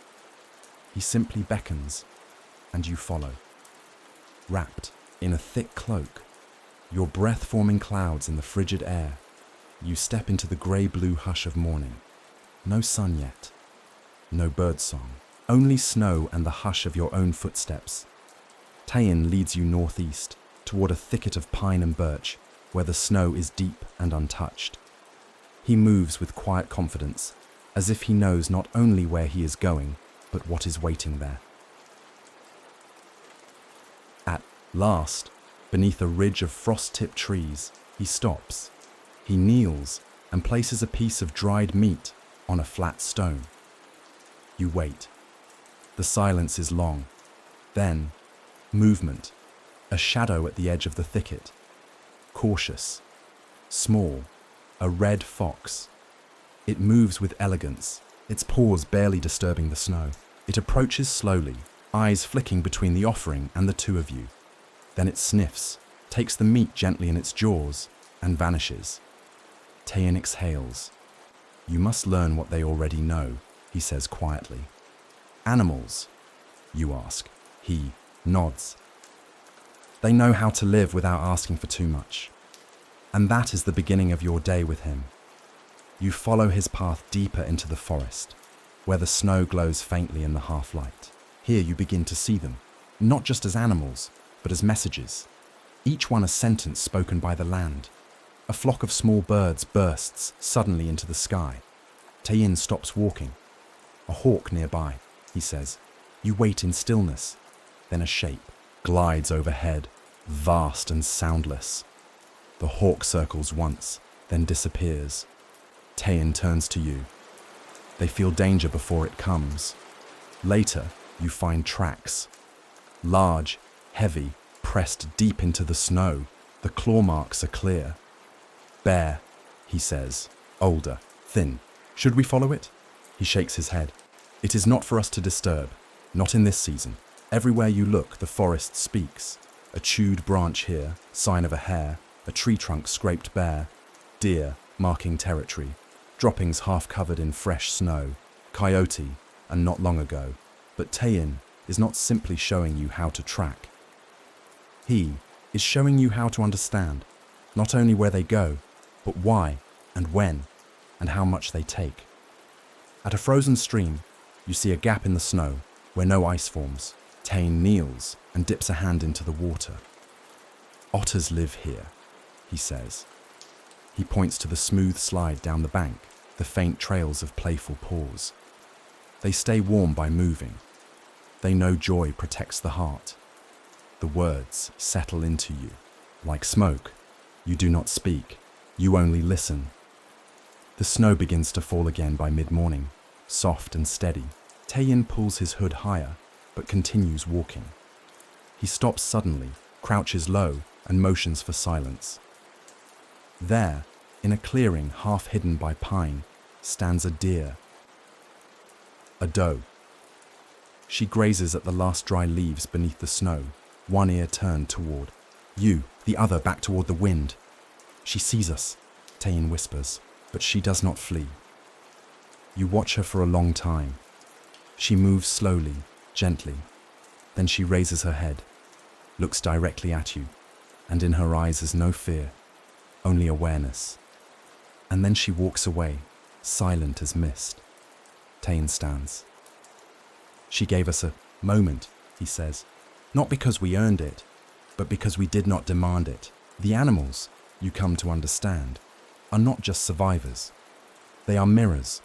A: He simply beckons, and you follow. Wrapped in a thick cloak, your breath forming clouds in the frigid air, you step into the grey-blue hush of morning. No sun yet, no birdsong, only snow and the hush of your own footsteps. Tayin leads you northeast, toward a thicket of pine and birch, where the snow is deep and untouched. He moves with quiet confidence, as if he knows not only where he is going, but what is waiting there. Last, beneath a ridge of frost-tipped trees, he stops. He kneels and places a piece of dried meat on a flat stone. You wait. The silence is long. Then, movement, a shadow at the edge of the thicket. Cautious, small, a red fox. It moves with elegance, its paws barely disturbing the snow. It approaches slowly, eyes flicking between the offering and the two of you. Then it sniffs, takes the meat gently in its jaws, and vanishes. Tayin exhales. You must learn what they already know, he says quietly. Animals, you ask. He nods. They know how to live without asking for too much. And that is the beginning of your day with him. You follow his path deeper into the forest, where the snow glows faintly in the half-light. Here you begin to see them, not just as animals, but as messages. Each one a sentence spoken by the land. A flock of small birds bursts suddenly into the sky. Tayin stops walking. A hawk nearby, he says. You wait in stillness. Then a shape glides overhead, vast and soundless. The hawk circles once, then disappears. Tayin turns to you. They feel danger before it comes. Later, you find tracks. Large, heavy, pressed deep into the snow. The claw marks are clear. Bear, he says, older, thin. Should we follow it? He shakes his head. It is not for us to disturb, not in this season. Everywhere you look, the forest speaks. A chewed branch here, sign of a hare, a tree trunk scraped bare, deer marking territory, droppings half covered in fresh snow, coyote, and not long ago. But Tayin is not simply showing you how to track. He is showing you how to understand, not only where they go, but why and when and how much they take. At a frozen stream, you see a gap in the snow where no ice forms. Tayin kneels and dips a hand into the water. Otters live here, he says. He points to the smooth slide down the bank, the faint trails of playful paws. They stay warm by moving. They know joy protects the heart. The words settle into you. Like smoke, you do not speak, you only listen. The snow begins to fall again by mid-morning, soft and steady. Tayin pulls his hood higher, but continues walking. He stops suddenly, crouches low, and motions for silence. There, in a clearing half hidden by pine, stands a deer. A doe. She grazes at the last dry leaves beneath the snow, one ear turned toward you, the other back toward the wind. She sees us, Tayin whispers, but she does not flee. You watch her for a long time. She moves slowly, gently. Then she raises her head, looks directly at you, and in her eyes is no fear, only awareness. And then she walks away, silent as mist. Tayin stands. She gave us a moment, he says, not because we earned it, but because we did not demand it. The animals, you come to understand, are not just survivors. They are mirrors.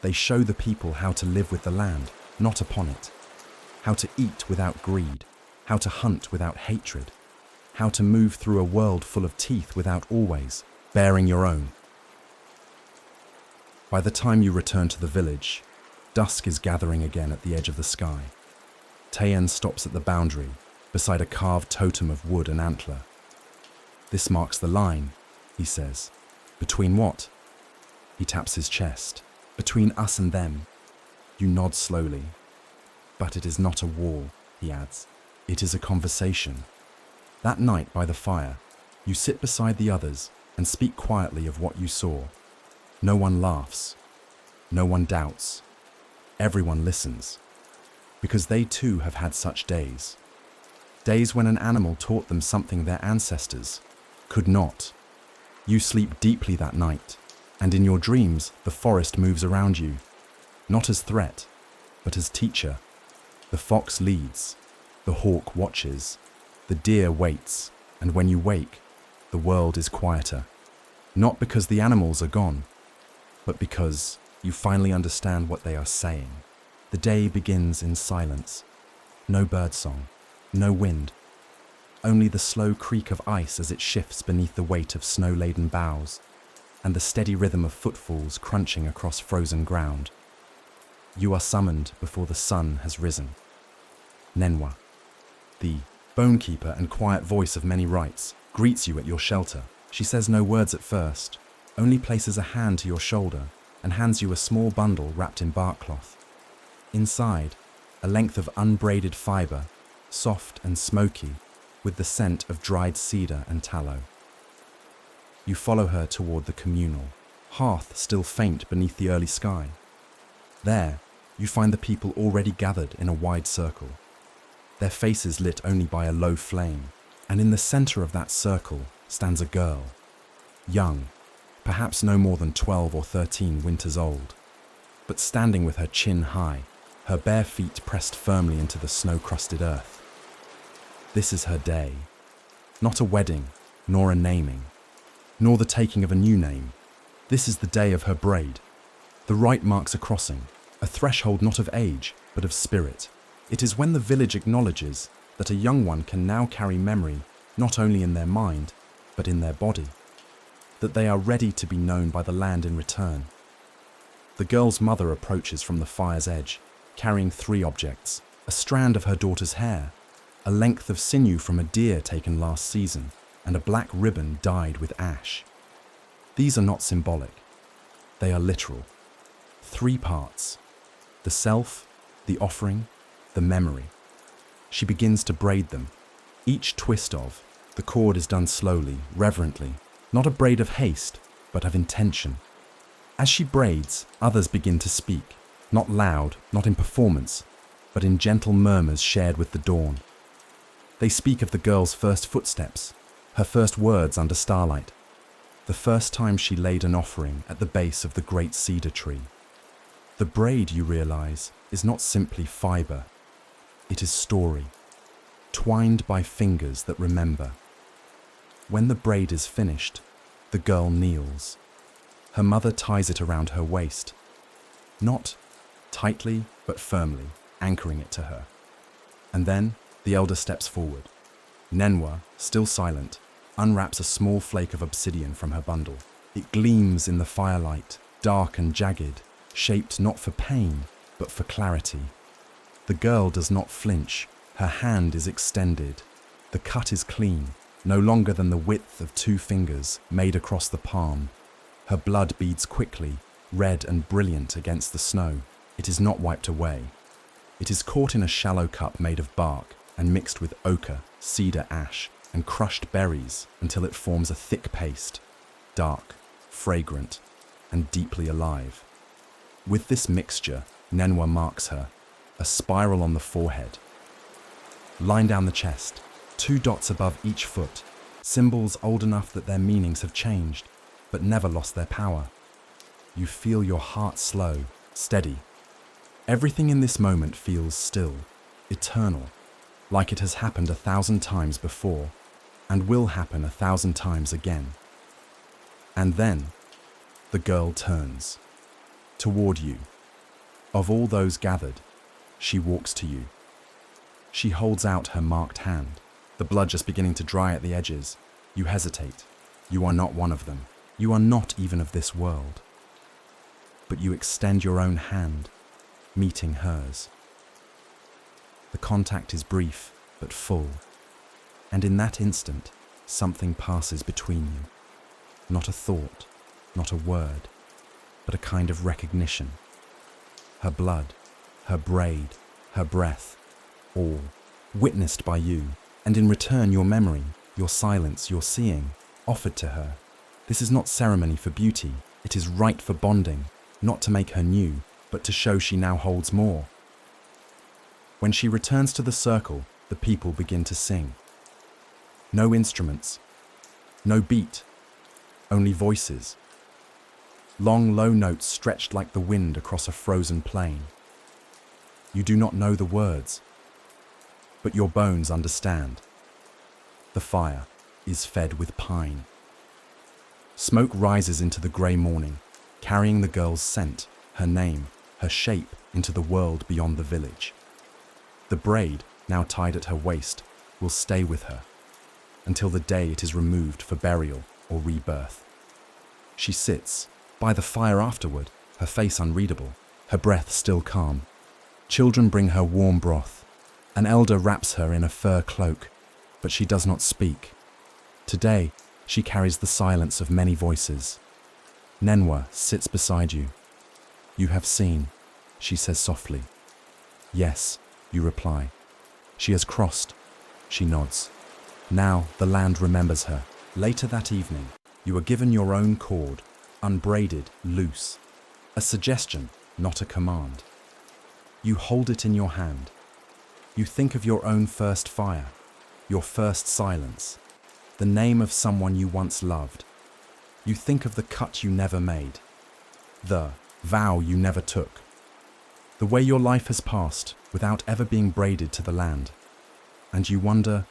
A: They show the people how to live with the land, not upon it. How to eat without greed, how to hunt without hatred, how to move through a world full of teeth without always bearing your own. By the time you return to the village, dusk is gathering again at the edge of the sky. Tayin stops at the boundary, beside a carved totem of wood and antler. This marks the line, he says. Between what? He taps his chest. Between us and them. You nod slowly. But it is not a wall, he adds. It is a conversation. That night by the fire, you sit beside the others and speak quietly of what you saw. No one laughs. No one doubts. Everyone listens. Because they too have had such days. Days when an animal taught them something their ancestors could not. You sleep deeply that night, and in your dreams the forest moves around you, not as threat, but as teacher. The fox leads, the hawk watches, the deer waits, and when you wake, the world is quieter. Not because the animals are gone, but because you finally understand what they are saying. The day begins in silence. No birdsong, no wind. only the slow creak of ice as it shifts beneath the weight of snow-laden boughs, and the steady rhythm of footfalls crunching across frozen ground. You are summoned before the sun has risen. Nenwa, the bone-keeper and quiet voice of many rites, greets you at your shelter. She says no words at first, only places a hand to your shoulder and hands you a small bundle wrapped in bark cloth. Inside, a length of unbraided fibre, soft and smoky, with the scent of dried cedar and tallow. You follow her toward the communal hearth still faint beneath the early sky. There, you find the people already gathered in a wide circle, their faces lit only by a low flame, and in the center of that circle stands a girl, young, perhaps no more than 12 or 13 winters old, but standing with her chin high, her bare feet pressed firmly into the snow-crusted earth. This is her day, not a wedding, nor a naming, nor the taking of a new name. This is the day of her braid. The rite marks a crossing, a threshold not of age, but of spirit. It is when the village acknowledges that a young one can now carry memory not only in their mind, but in their body, that they are ready to be known by the land in return. The girl's mother approaches from the fire's edge, carrying 3 objects: a strand of her daughter's hair, a length of sinew from a deer taken last season, and a black ribbon dyed with ash. These are not symbolic. They are literal. 3 parts: the self, the offering, the memory. She begins to braid them. Each twist of the cord is done slowly, reverently, not a braid of haste, but of intention. As she braids, others begin to speak, not loud, not in performance, but in gentle murmurs shared with the dawn. They speak of the girl's first footsteps, her first words under starlight, the first time she laid an offering at the base of the great cedar tree. The braid, you realize, is not simply fiber. It is story, twined by fingers that remember. When the braid is finished, the girl kneels. Her mother ties it around her waist, not tightly but firmly, anchoring it to her. And then the elder steps forward. Nenwa, still silent, unwraps a small flake of obsidian from her bundle. It gleams in the firelight, dark and jagged, shaped not for pain, but for clarity. The girl does not flinch. Her hand is extended. The cut is clean, no longer than the width of 2 fingers made across the palm. Her blood beads quickly, red and brilliant against the snow. It is not wiped away. It is caught in a shallow cup made of bark and mixed with ochre, cedar ash, and crushed berries until it forms a thick paste, dark, fragrant, and deeply alive. With this mixture, Nenwa marks her, a spiral on the forehead. Line down the chest, 2 dots above each foot, symbols old enough that their meanings have changed, but never lost their power. You feel your heart slow, steady. Everything in this moment feels still, eternal, like it has happened 1,000 times before, and will happen 1,000 times again. And then, the girl turns toward you. Of all those gathered, she walks to you. She holds out her marked hand, the blood just beginning to dry at the edges. You hesitate. You are not one of them. You are not even of this world. But you extend your own hand, meeting hers. The contact is brief, but full. And in that instant, something passes between you. Not a thought, not a word, but a kind of recognition. Her blood, her braid, her breath, all witnessed by you, and in return your memory, your silence, your seeing, offered to her. This is not ceremony for beauty, it is rite for bonding, not to make her new, but to show she now holds more. When she returns to the circle, the people begin to sing. No instruments, no beat, only voices. Long, low notes stretched like the wind across a frozen plain. You do not know the words, but your bones understand. The fire is fed with pine. Smoke rises into the grey morning, carrying the girl's scent, her name, her shape into the world beyond the village. The braid, now tied at her waist, will stay with her, until the day it is removed for burial or rebirth. She sits by the fire afterward, her face unreadable, her breath still calm. Children bring her warm broth. An elder wraps her in a fur cloak, but she does not speak. Today, she carries the silence of many voices. Nenwa sits beside you. You have seen, she says softly. Yes, you reply. She has crossed. She nods. Now the land remembers her. Later that evening, you are given your own cord, unbraided, loose. A suggestion, not a command. You hold it in your hand. You think of your own first fire, your first silence, the name of someone you once loved. You think of the cut you never made, the vow you never took, the way your life has passed without ever being braided to the land. And you wonder,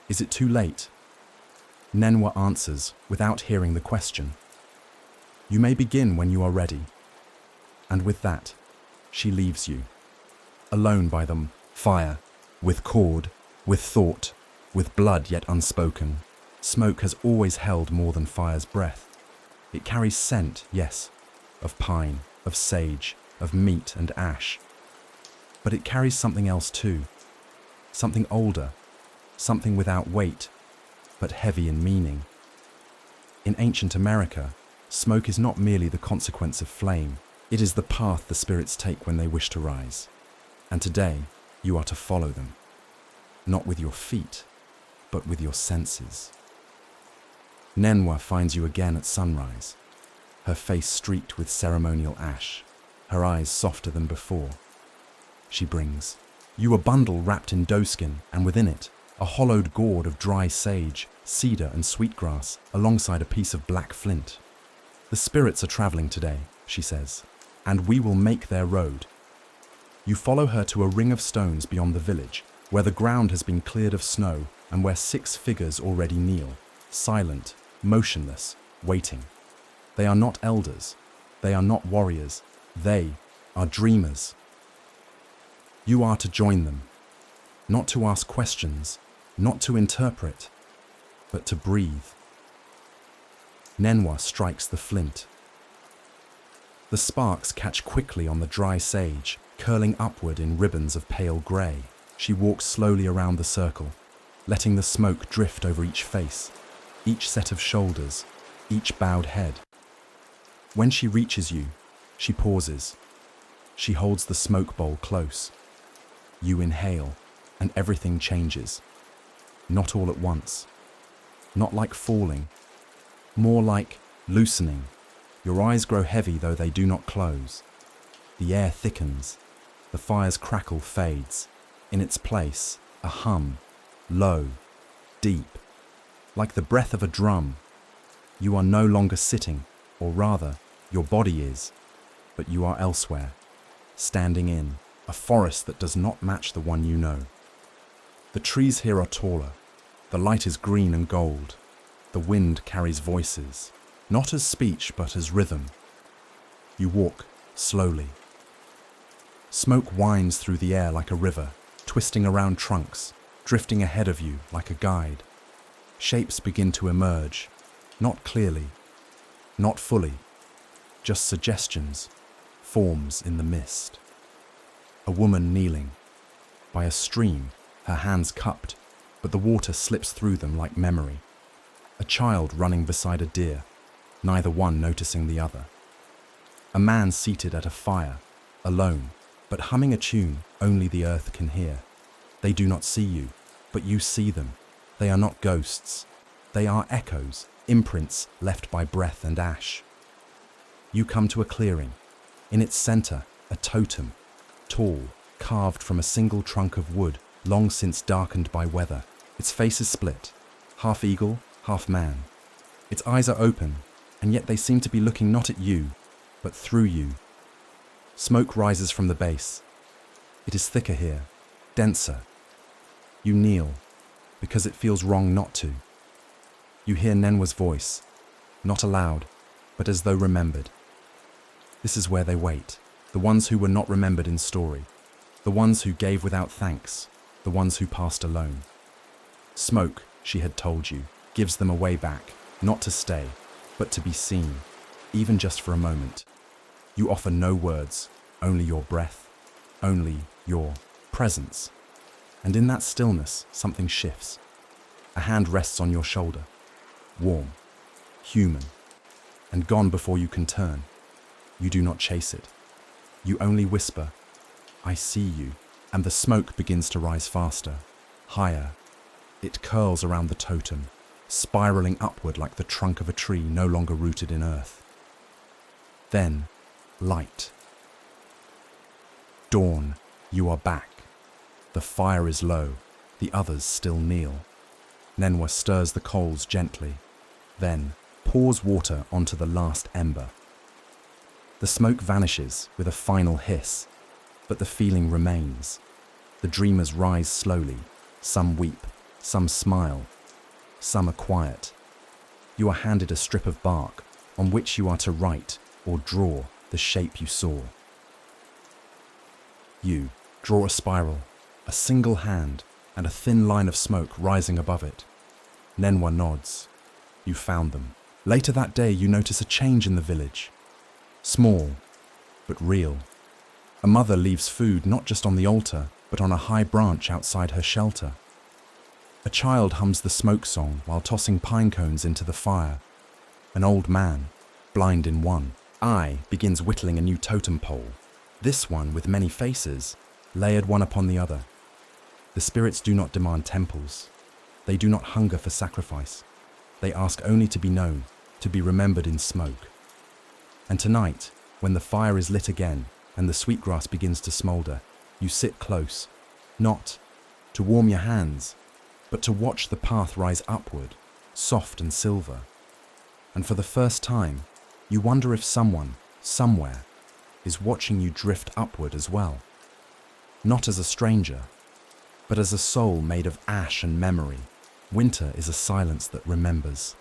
A: is it too late? Nenwa answers without hearing the question. You may begin when you are ready. And with that, she leaves you, alone by them, fire, with cord, with thought, with blood yet unspoken. Smoke has always held more than fire's breath. It carries scent, yes, of pine, of sage, of meat and ash. But it carries something else too, something older, something without weight, but heavy in meaning. In ancient America, smoke is not merely the consequence of flame, it is the path the spirits take when they wish to rise. And today, you are to follow them, not with your feet, but with your senses. Nenwa finds you again at sunrise, her face streaked with ceremonial ash, her eyes softer than before. She brings you a bundle wrapped in doeskin, and within it, a hollowed gourd of dry sage, cedar and sweetgrass, alongside a piece of black flint. The spirits are traveling today, she says, and we will make their road. You follow her to a ring of stones beyond the village, where the ground has been cleared of snow and where 6 figures already kneel, silent, motionless, waiting. They are not elders. They are not warriors. They are dreamers. You are to join them, not to ask questions, not to interpret, but to breathe. Nenwa strikes the flint. The sparks catch quickly on the dry sage, curling upward in ribbons of pale grey. She walks slowly around the circle, letting the smoke drift over each face, each set of shoulders, each bowed head. When she reaches you, she pauses. She holds the smoke bowl close. You inhale, and everything changes. Not all at once. Not like falling. More like loosening. Your eyes grow heavy though they do not close. The air thickens. The fire's crackle fades. In its place, a hum, low, deep, like the breath of a drum. You are no longer sitting, or rather, your body is, but you are elsewhere, standing in a forest that does not match the one you know. The trees here are taller. The light is green and gold. The wind carries voices, not as speech but as rhythm. You walk slowly. Smoke winds through the air like a river, twisting around trunks, drifting ahead of you like a guide. Shapes begin to emerge, not clearly, not fully, just suggestions, forms in the mist. A woman kneeling by a stream, her hands cupped, but the water slips through them like memory. A child running beside a deer, neither one noticing the other. A man seated at a fire, alone, but humming a tune only the earth can hear. They do not see you, but you see them. They are not ghosts. They are echoes, imprints left by breath and ash. You come to a clearing. In its center, a totem, tall, carved from a single trunk of wood, long since darkened by weather. Its face is split, half eagle, half man. Its eyes are open, and yet they seem to be looking not at you, but through you. Smoke rises from the base. It is thicker here, denser. You kneel, because it feels wrong not to. You hear Nenwa's voice, not aloud, but as though remembered. This is where they wait, the ones who were not remembered in story, the ones who gave without thanks, the ones who passed alone. Smoke, she had told you, gives them a way back, not to stay, but to be seen, even just for a moment. You offer no words, only your breath, only your presence. And in that stillness, something shifts. A hand rests on your shoulder, warm, human, and gone before you can turn. You do not chase it. You only whisper, "I see you," and the smoke begins to rise faster, higher. It curls around the totem, spiraling upward like the trunk of a tree no longer rooted in earth. Then, light. Dawn, you are back. The fire is low, the others still kneel. Nenwa stirs the coals gently, then pours water onto the last ember. The smoke vanishes with a final hiss, but the feeling remains. The dreamers rise slowly. Some weep, some smile, some are quiet. You are handed a strip of bark on which you are to write or draw the shape you saw. You draw a spiral, a single hand, and a thin line of smoke rising above it. Nenwa nods. You found them. Later that day, you notice a change in the village. Small, but real. A mother leaves food not just on the altar, but on a high branch outside her shelter. A child hums the smoke song while tossing pine cones into the fire. An old man, blind in one eye, begins whittling a new totem pole. This one with many faces, layered one upon the other. The spirits do not demand temples. They do not hunger for sacrifice. They ask only to be known, to be remembered in smoke. And tonight, when the fire is lit again and the sweetgrass begins to smolder, you sit close, not to warm your hands, but to watch the path rise upward, soft and silver. And for the first time, you wonder if someone, somewhere, is watching you drift upward as well. Not as a stranger, but as a soul made of ash and memory. Winter is a silence that remembers.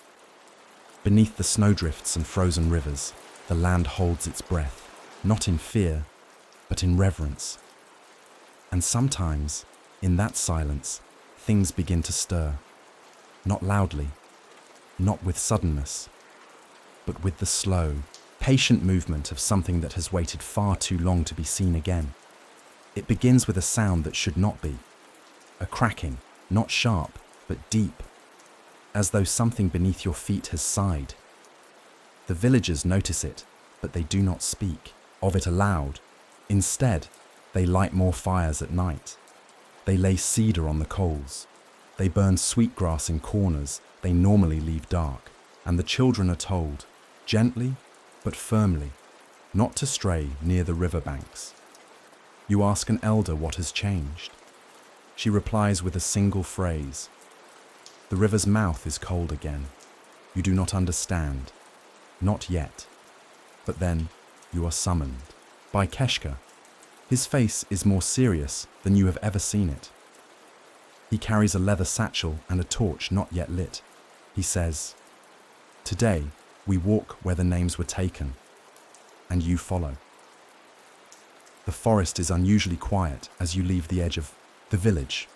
A: Beneath the snowdrifts and frozen rivers, the land holds its breath, not in fear, but in reverence. And sometimes, in that silence, things begin to stir. Not loudly, not with suddenness, but with the slow, patient movement of something that has waited far too long to be seen again. It begins with a sound that should not be. A cracking, not sharp, but deep, as though something beneath your feet has sighed. The villagers notice it, but they do not speak of it aloud. Instead, they light more fires at night. They lay cedar on the coals. They burn sweetgrass in corners they normally leave dark. And the children are told, gently but firmly, not to stray near the riverbanks. You ask an elder what has changed. She replies with a single phrase. The river's mouth is cold again. You do not understand. Not yet. But then you are summoned by Keshka. His face is more serious than you have ever seen it. He carries a leather satchel and a torch not yet lit. He says, "Today we walk where the names were taken, and you follow." The forest is unusually quiet as you leave the edge of the village.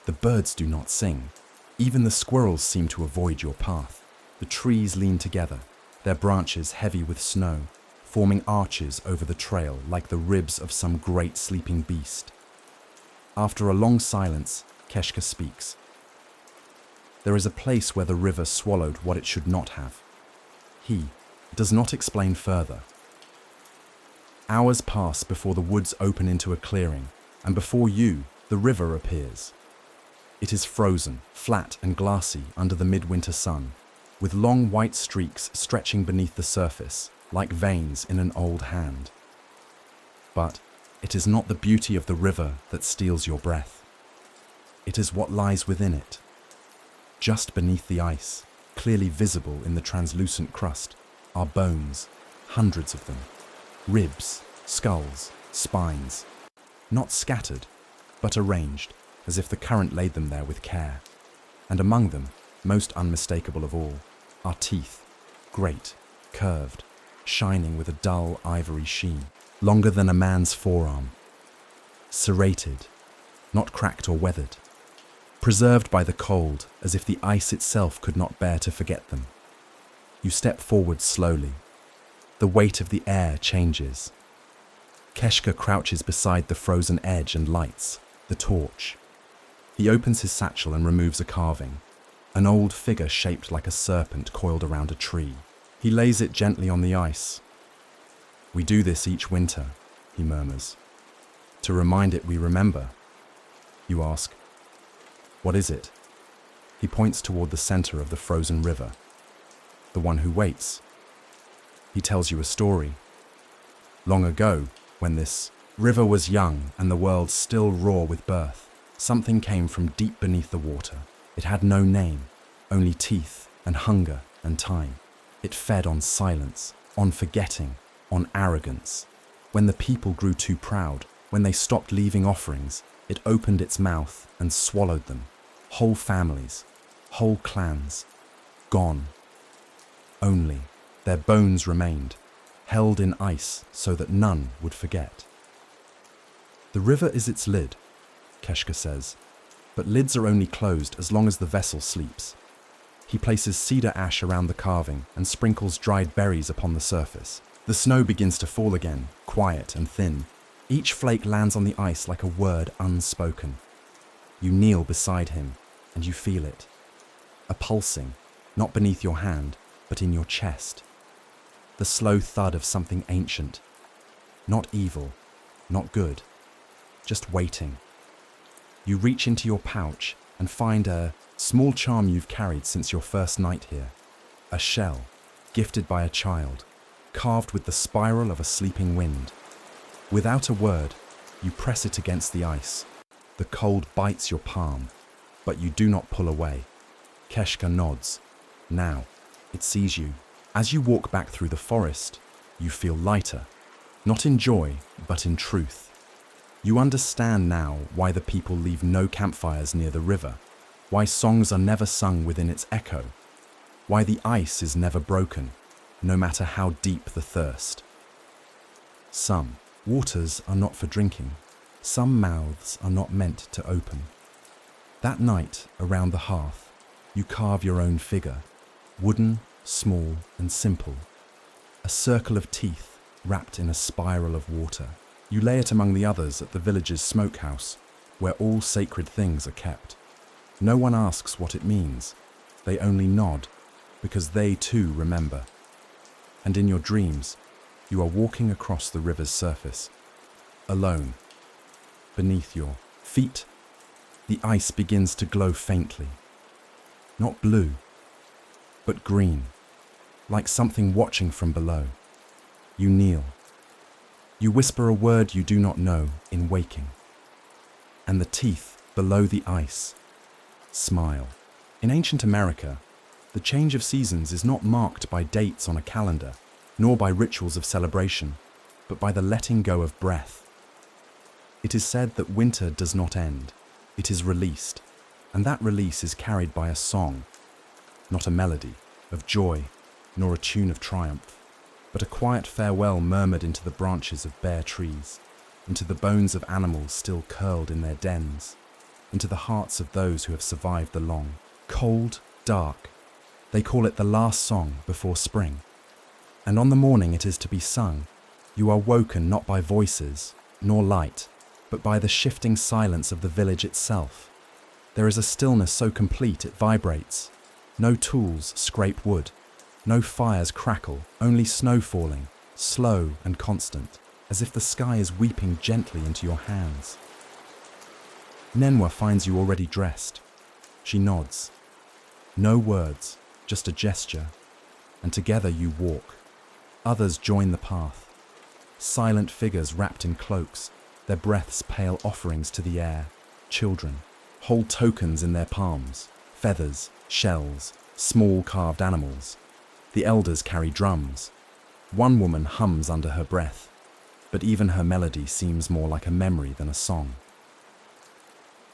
A: The birds do not sing. Even the squirrels seem to avoid your path. The trees lean together, their branches heavy with snow, forming arches over the trail like the ribs of some great sleeping beast. After a long silence, Keshka speaks. There is a place where the river swallowed what it should not have. He does not explain further. Hours pass before the woods open into a clearing, and before you, the river appears. It is frozen, flat and glassy under the midwinter sun, with long white streaks stretching beneath the surface, like veins in an old hand. But it is not the beauty of the river that steals your breath. It is what lies within it. Just beneath the ice, clearly visible in the translucent crust, are bones, hundreds of them. Ribs, skulls, spines, not scattered, but arranged, as if the current laid them there with care. And among them, most unmistakable of all, are teeth, great, curved, shining with a dull ivory sheen, longer than a man's forearm. Serrated, not cracked or weathered. preserved by the cold, as if the ice itself could not bear to forget them. You step forward slowly. The weight of the air changes. Keshka crouches beside the frozen edge and lights the torch. He opens his satchel and removes a carving, an old figure shaped like a serpent coiled around a tree. He lays it gently on the ice. "We do this each winter," he murmurs. "To remind it we remember." You ask, "What is it?" He points toward the center of the frozen river. "The one who waits." He tells you a story. Long ago, when this river was young and the world still raw with birth, something came from deep beneath the water. It had no name, only teeth and hunger and time. It fed on silence, on forgetting, on arrogance. When the people grew too proud, when they stopped leaving offerings, it opened its mouth and swallowed them. Whole families, whole clans, gone. Only their bones remained, held in ice so that none would forget. "The river is its lid," Keshka says, "but lids are only closed as long as the vessel sleeps." He places cedar ash around the carving and sprinkles dried berries upon the surface. The snow begins to fall again, quiet and thin. Each flake lands on the ice like a word unspoken. You kneel beside him, and you feel it. A pulsing, not beneath your hand, but in your chest. The slow thud of something ancient. Not evil, not good, just waiting. You reach into your pouch and find a small charm you've carried since your first night here. A shell, gifted by a child, carved with the spiral of a sleeping wind. Without a word, you press it against the ice. The cold bites your palm, but you do not pull away. Keshka nods. Now, it sees you. As you walk back through the forest, you feel lighter, not in joy, but in truth. You understand now why the people leave no campfires near the river, why songs are never sung within its echo, why the ice is never broken, no matter how deep the thirst. Some waters are not for drinking, some mouths are not meant to open. That night, around the hearth, you carve your own figure, wooden, small and simple. A circle of teeth wrapped in a spiral of water. You lay it among the others at the village's smokehouse, where all sacred things are kept. No one asks what it means. They only nod, because they too remember. And in your dreams, you are walking across the river's surface, alone. Beneath your feet, the ice begins to glow faintly. Not blue, but green, like something watching from below. You kneel. You whisper a word you do not know in waking. And the teeth below the ice smile. In ancient America, the change of seasons is not marked by dates on a calendar, nor by rituals of celebration, but by the letting go of breath. It is said that winter does not end, it is released, and that release is carried by a song, not a melody of joy, nor a tune of triumph, but a quiet farewell murmured into the branches of bare trees, into the bones of animals still curled in their dens, into the hearts of those who have survived the long, cold, dark. They call it the last song before spring. And on the morning it is to be sung, you are woken not by voices, nor light, but by the shifting silence of the village itself. There is a stillness so complete it vibrates. No tools scrape wood, no fires crackle, only snow falling, slow and constant, as if the sky is weeping gently into your hands. Nenwa finds you already dressed. She nods. No words, just a gesture, and together you walk. Others join the path. Silent figures wrapped in cloaks, their breaths pale offerings to the air. Children hold tokens in their palms, feathers, shells, small carved animals. The elders carry drums. One woman hums under her breath, but even her melody seems more like a memory than a song.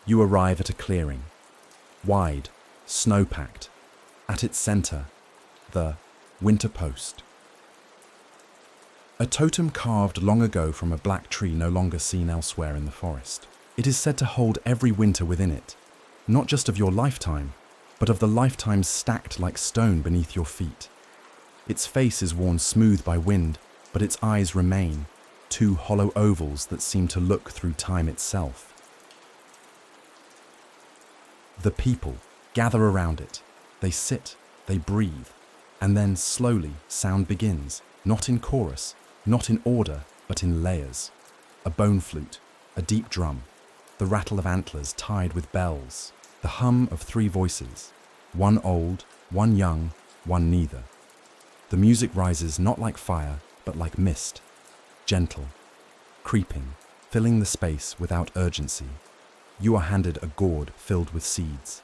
A: You arrive at a clearing, wide, snow-packed. At its center, the winter post. A totem carved long ago from a black tree no longer seen elsewhere in the forest. It is said to hold every winter within it, not just of your lifetime, but of the lifetimes stacked like stone beneath your feet. Its face is worn smooth by wind, but its eyes remain, two hollow ovals that seem to look through time itself. The people gather around it. They sit, they breathe, and then slowly sound begins, not in chorus, not in order, but in layers. A bone flute, a deep drum, the rattle of antlers tied with bells, the hum of three voices, one old, one young, one neither. The music rises not like fire, but like mist, gentle, creeping, filling the space without urgency. You are handed a gourd filled with seeds.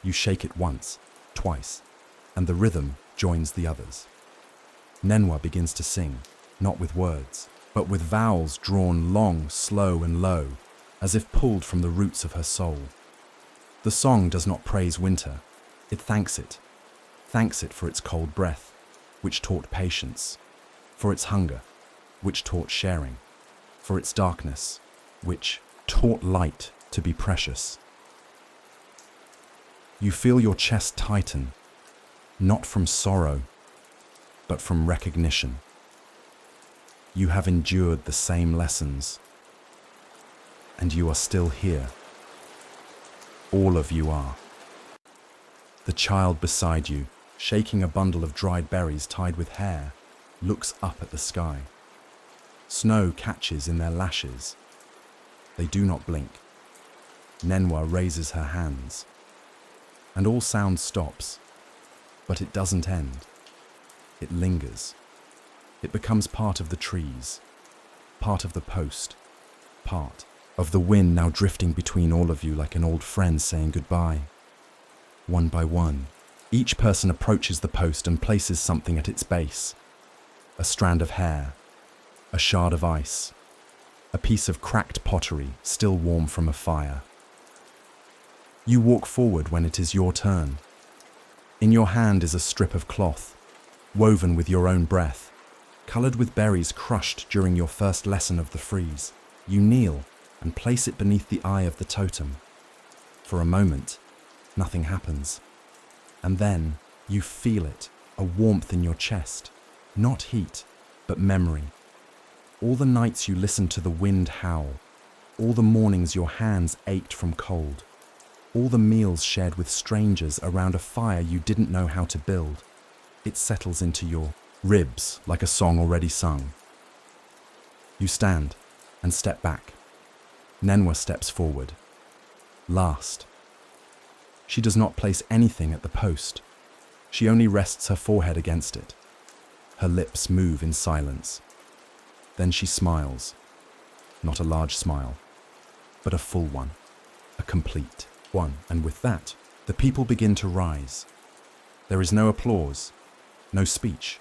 A: You shake it once, twice, and the rhythm joins the others. Nenwa begins to sing, not with words, but with vowels drawn long, slow, and low, as if pulled from the roots of her soul. The song does not praise winter, it thanks it for its cold breath, which taught patience, for its hunger, which taught sharing, for its darkness, which taught light to be precious. You feel your chest tighten, not from sorrow, but from recognition. You have endured the same lessons, and you are still here. All of you are. The child beside you, shaking a bundle of dried berries tied with hair, looks up at the sky. Snow catches in their lashes. They do not blink. Nenwa raises her hands, and all sound stops, but it doesn't end. It lingers. It becomes part of the trees, part of the post, part of the wind now drifting between all of you like an old friend saying goodbye. One by one, each person approaches the post and places something at its base. A strand of hair, a shard of ice, a piece of cracked pottery still warm from a fire. You walk forward when it is your turn. In your hand is a strip of cloth, woven with your own breath, coloured with berries crushed during your first lesson of the freeze. You kneel and place it beneath the eye of the totem. For a moment, nothing happens. And then you feel it, a warmth in your chest, not heat, but memory. All the nights you listened to the wind howl, all the mornings your hands ached from cold, all the meals shared with strangers around a fire you didn't know how to build. It settles into your ribs like a song already sung. You stand and step back. Nenwa steps forward. Last. She does not place anything at the post. She only rests her forehead against it. Her lips move in silence. Then she smiles. Not a large smile, but a full one, a complete one. And with that, the people begin to rise. There is no applause, no speech,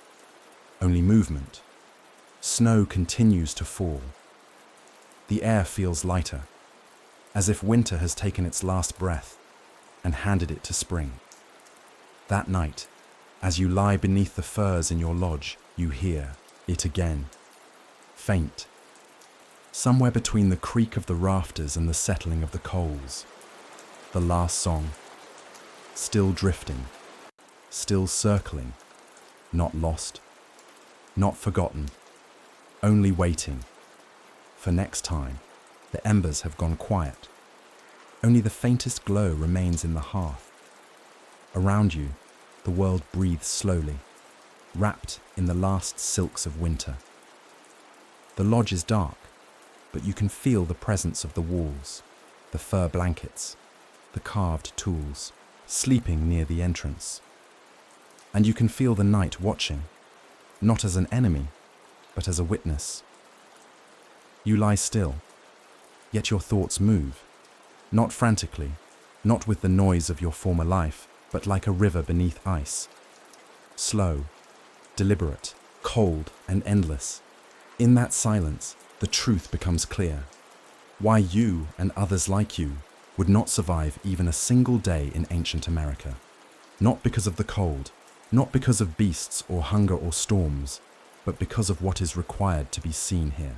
A: only movement. Snow continues to fall. The air feels lighter, as if winter has taken its last breath and handed it to spring. That night, as you lie beneath the firs in your lodge, you hear it again, faint, somewhere between the creak of the rafters and the settling of the coals. The last song, still drifting, still circling, not lost, not forgotten, only waiting. For next time, the embers have gone quiet. Only the faintest glow remains in the hearth. Around you, the world breathes slowly, wrapped in the last silks of winter. The lodge is dark, but you can feel the presence of the walls, the fur blankets, the carved tools, sleeping near the entrance. And you can feel the night watching, not as an enemy, but as a witness. You lie still, yet your thoughts move, not frantically, not with the noise of your former life, but like a river beneath ice. Slow, deliberate, cold, and endless. In that silence, the truth becomes clear. Why you and others like you would not survive even a single day in ancient America. Not because of the cold, not because of beasts or hunger or storms, but because of what is required to be seen here.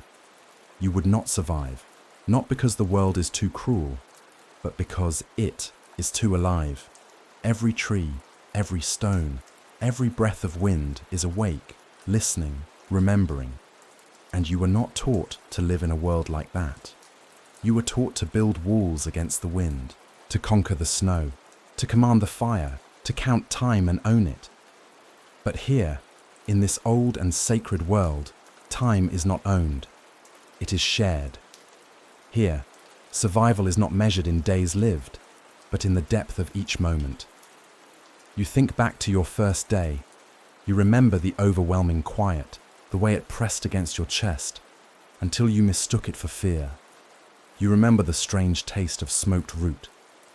A: You would not survive, not because the world is too cruel, but because it is too alive. Every tree, every stone, every breath of wind is awake, listening, remembering. And you were not taught to live in a world like that. You were taught to build walls against the wind, to conquer the snow, to command the fire, to count time and own it. But here, in this old and sacred world, time is not owned. It is shared. Here, survival is not measured in days lived, but in the depth of each moment. You think back to your first day. You remember the overwhelming quiet, the way it pressed against your chest, until you mistook it for fear. You remember the strange taste of smoked root,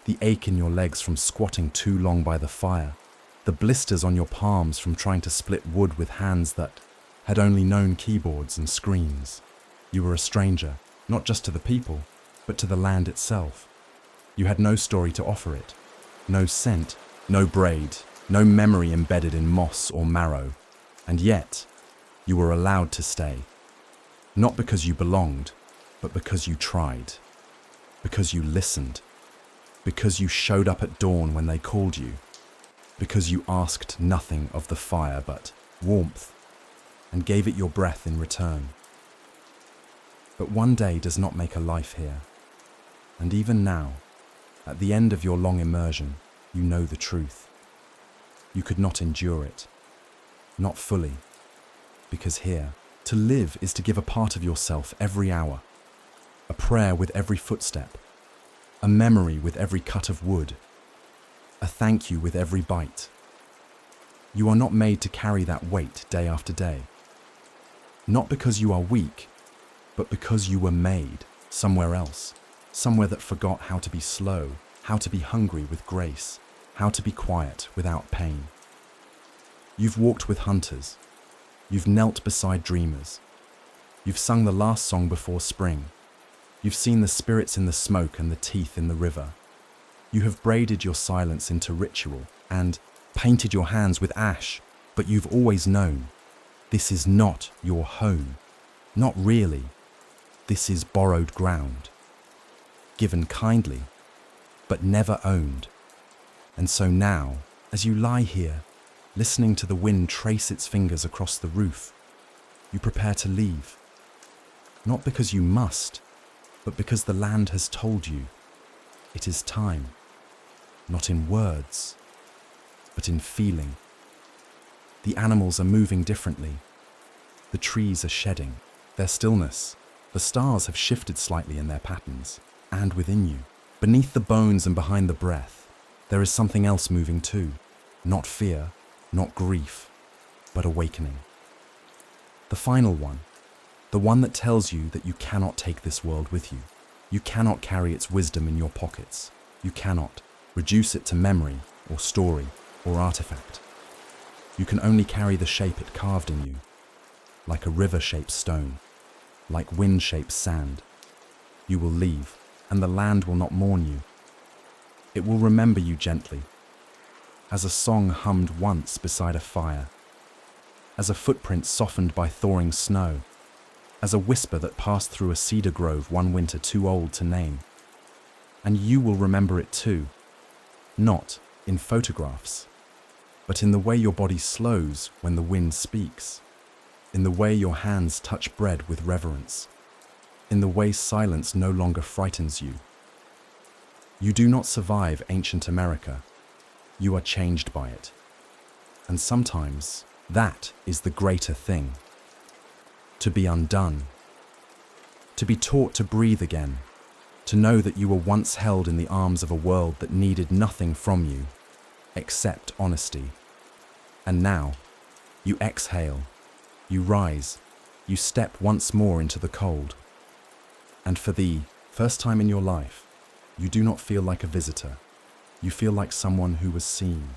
A: the ache in your legs from squatting too long by the fire, the blisters on your palms from trying to split wood with hands that had only known keyboards and screens. You were a stranger, not just to the people, but to the land itself. You had no story to offer it, no scent, no braid, no memory embedded in moss or marrow, and yet you were allowed to stay. Not because you belonged, but because you tried, because you listened, because you showed up at dawn when they called you, because you asked nothing of the fire but warmth, and gave it your breath in return. But one day does not make a life here, and even now, at the end of your long immersion, you know the truth. You could not endure it, not fully, because here, to live is to give a part of yourself every hour, a prayer with every footstep, a memory with every cut of wood, a thank you with every bite. You are not made to carry that weight day after day. Not because you are weak, but because you were made somewhere else, somewhere that forgot how to be slow, how to be hungry with grace, how to be quiet without pain. You've walked with hunters. You've knelt beside dreamers. You've sung the last song before spring. You've seen the spirits in the smoke and the teeth in the river. You have braided your silence into ritual and painted your hands with ash, but you've always known this is not your home. Not really. This is borrowed ground. Given kindly, but never owned. And so now, as you lie here, listening to the wind trace its fingers across the roof, you prepare to leave. Not because you must, but because the land has told you it is time. Not in words, but in feeling. The animals are moving differently. The trees are shedding their stillness. The stars have shifted slightly in their patterns. And within you, beneath the bones and behind the breath, there is something else moving too. Not fear, not grief, but awakening. The final one, the one that tells you that you cannot take this world with you. You cannot carry its wisdom in your pockets. You cannot reduce it to memory or story or artifact. You can only carry the shape it carved in you, like a river-shaped stone, like wind-shaped sand. You will leave, and the land will not mourn you. It will remember you gently, as a song hummed once beside a fire, as a footprint softened by thawing snow, as a whisper that passed through a cedar grove one winter too old to name. And you will remember it too, not in photographs, but in the way your body slows when the wind speaks, in the way your hands touch bread with reverence, in the way silence no longer frightens you. You do not survive ancient America. You are changed by it. And sometimes that is the greater thing. To be undone. To be taught to breathe again. To know that you were once held in the arms of a world that needed nothing from you, except honesty. And now, you exhale, you rise, you step once more into the cold. And for the first time in your life, you do not feel like a visitor. You feel like someone who was seen.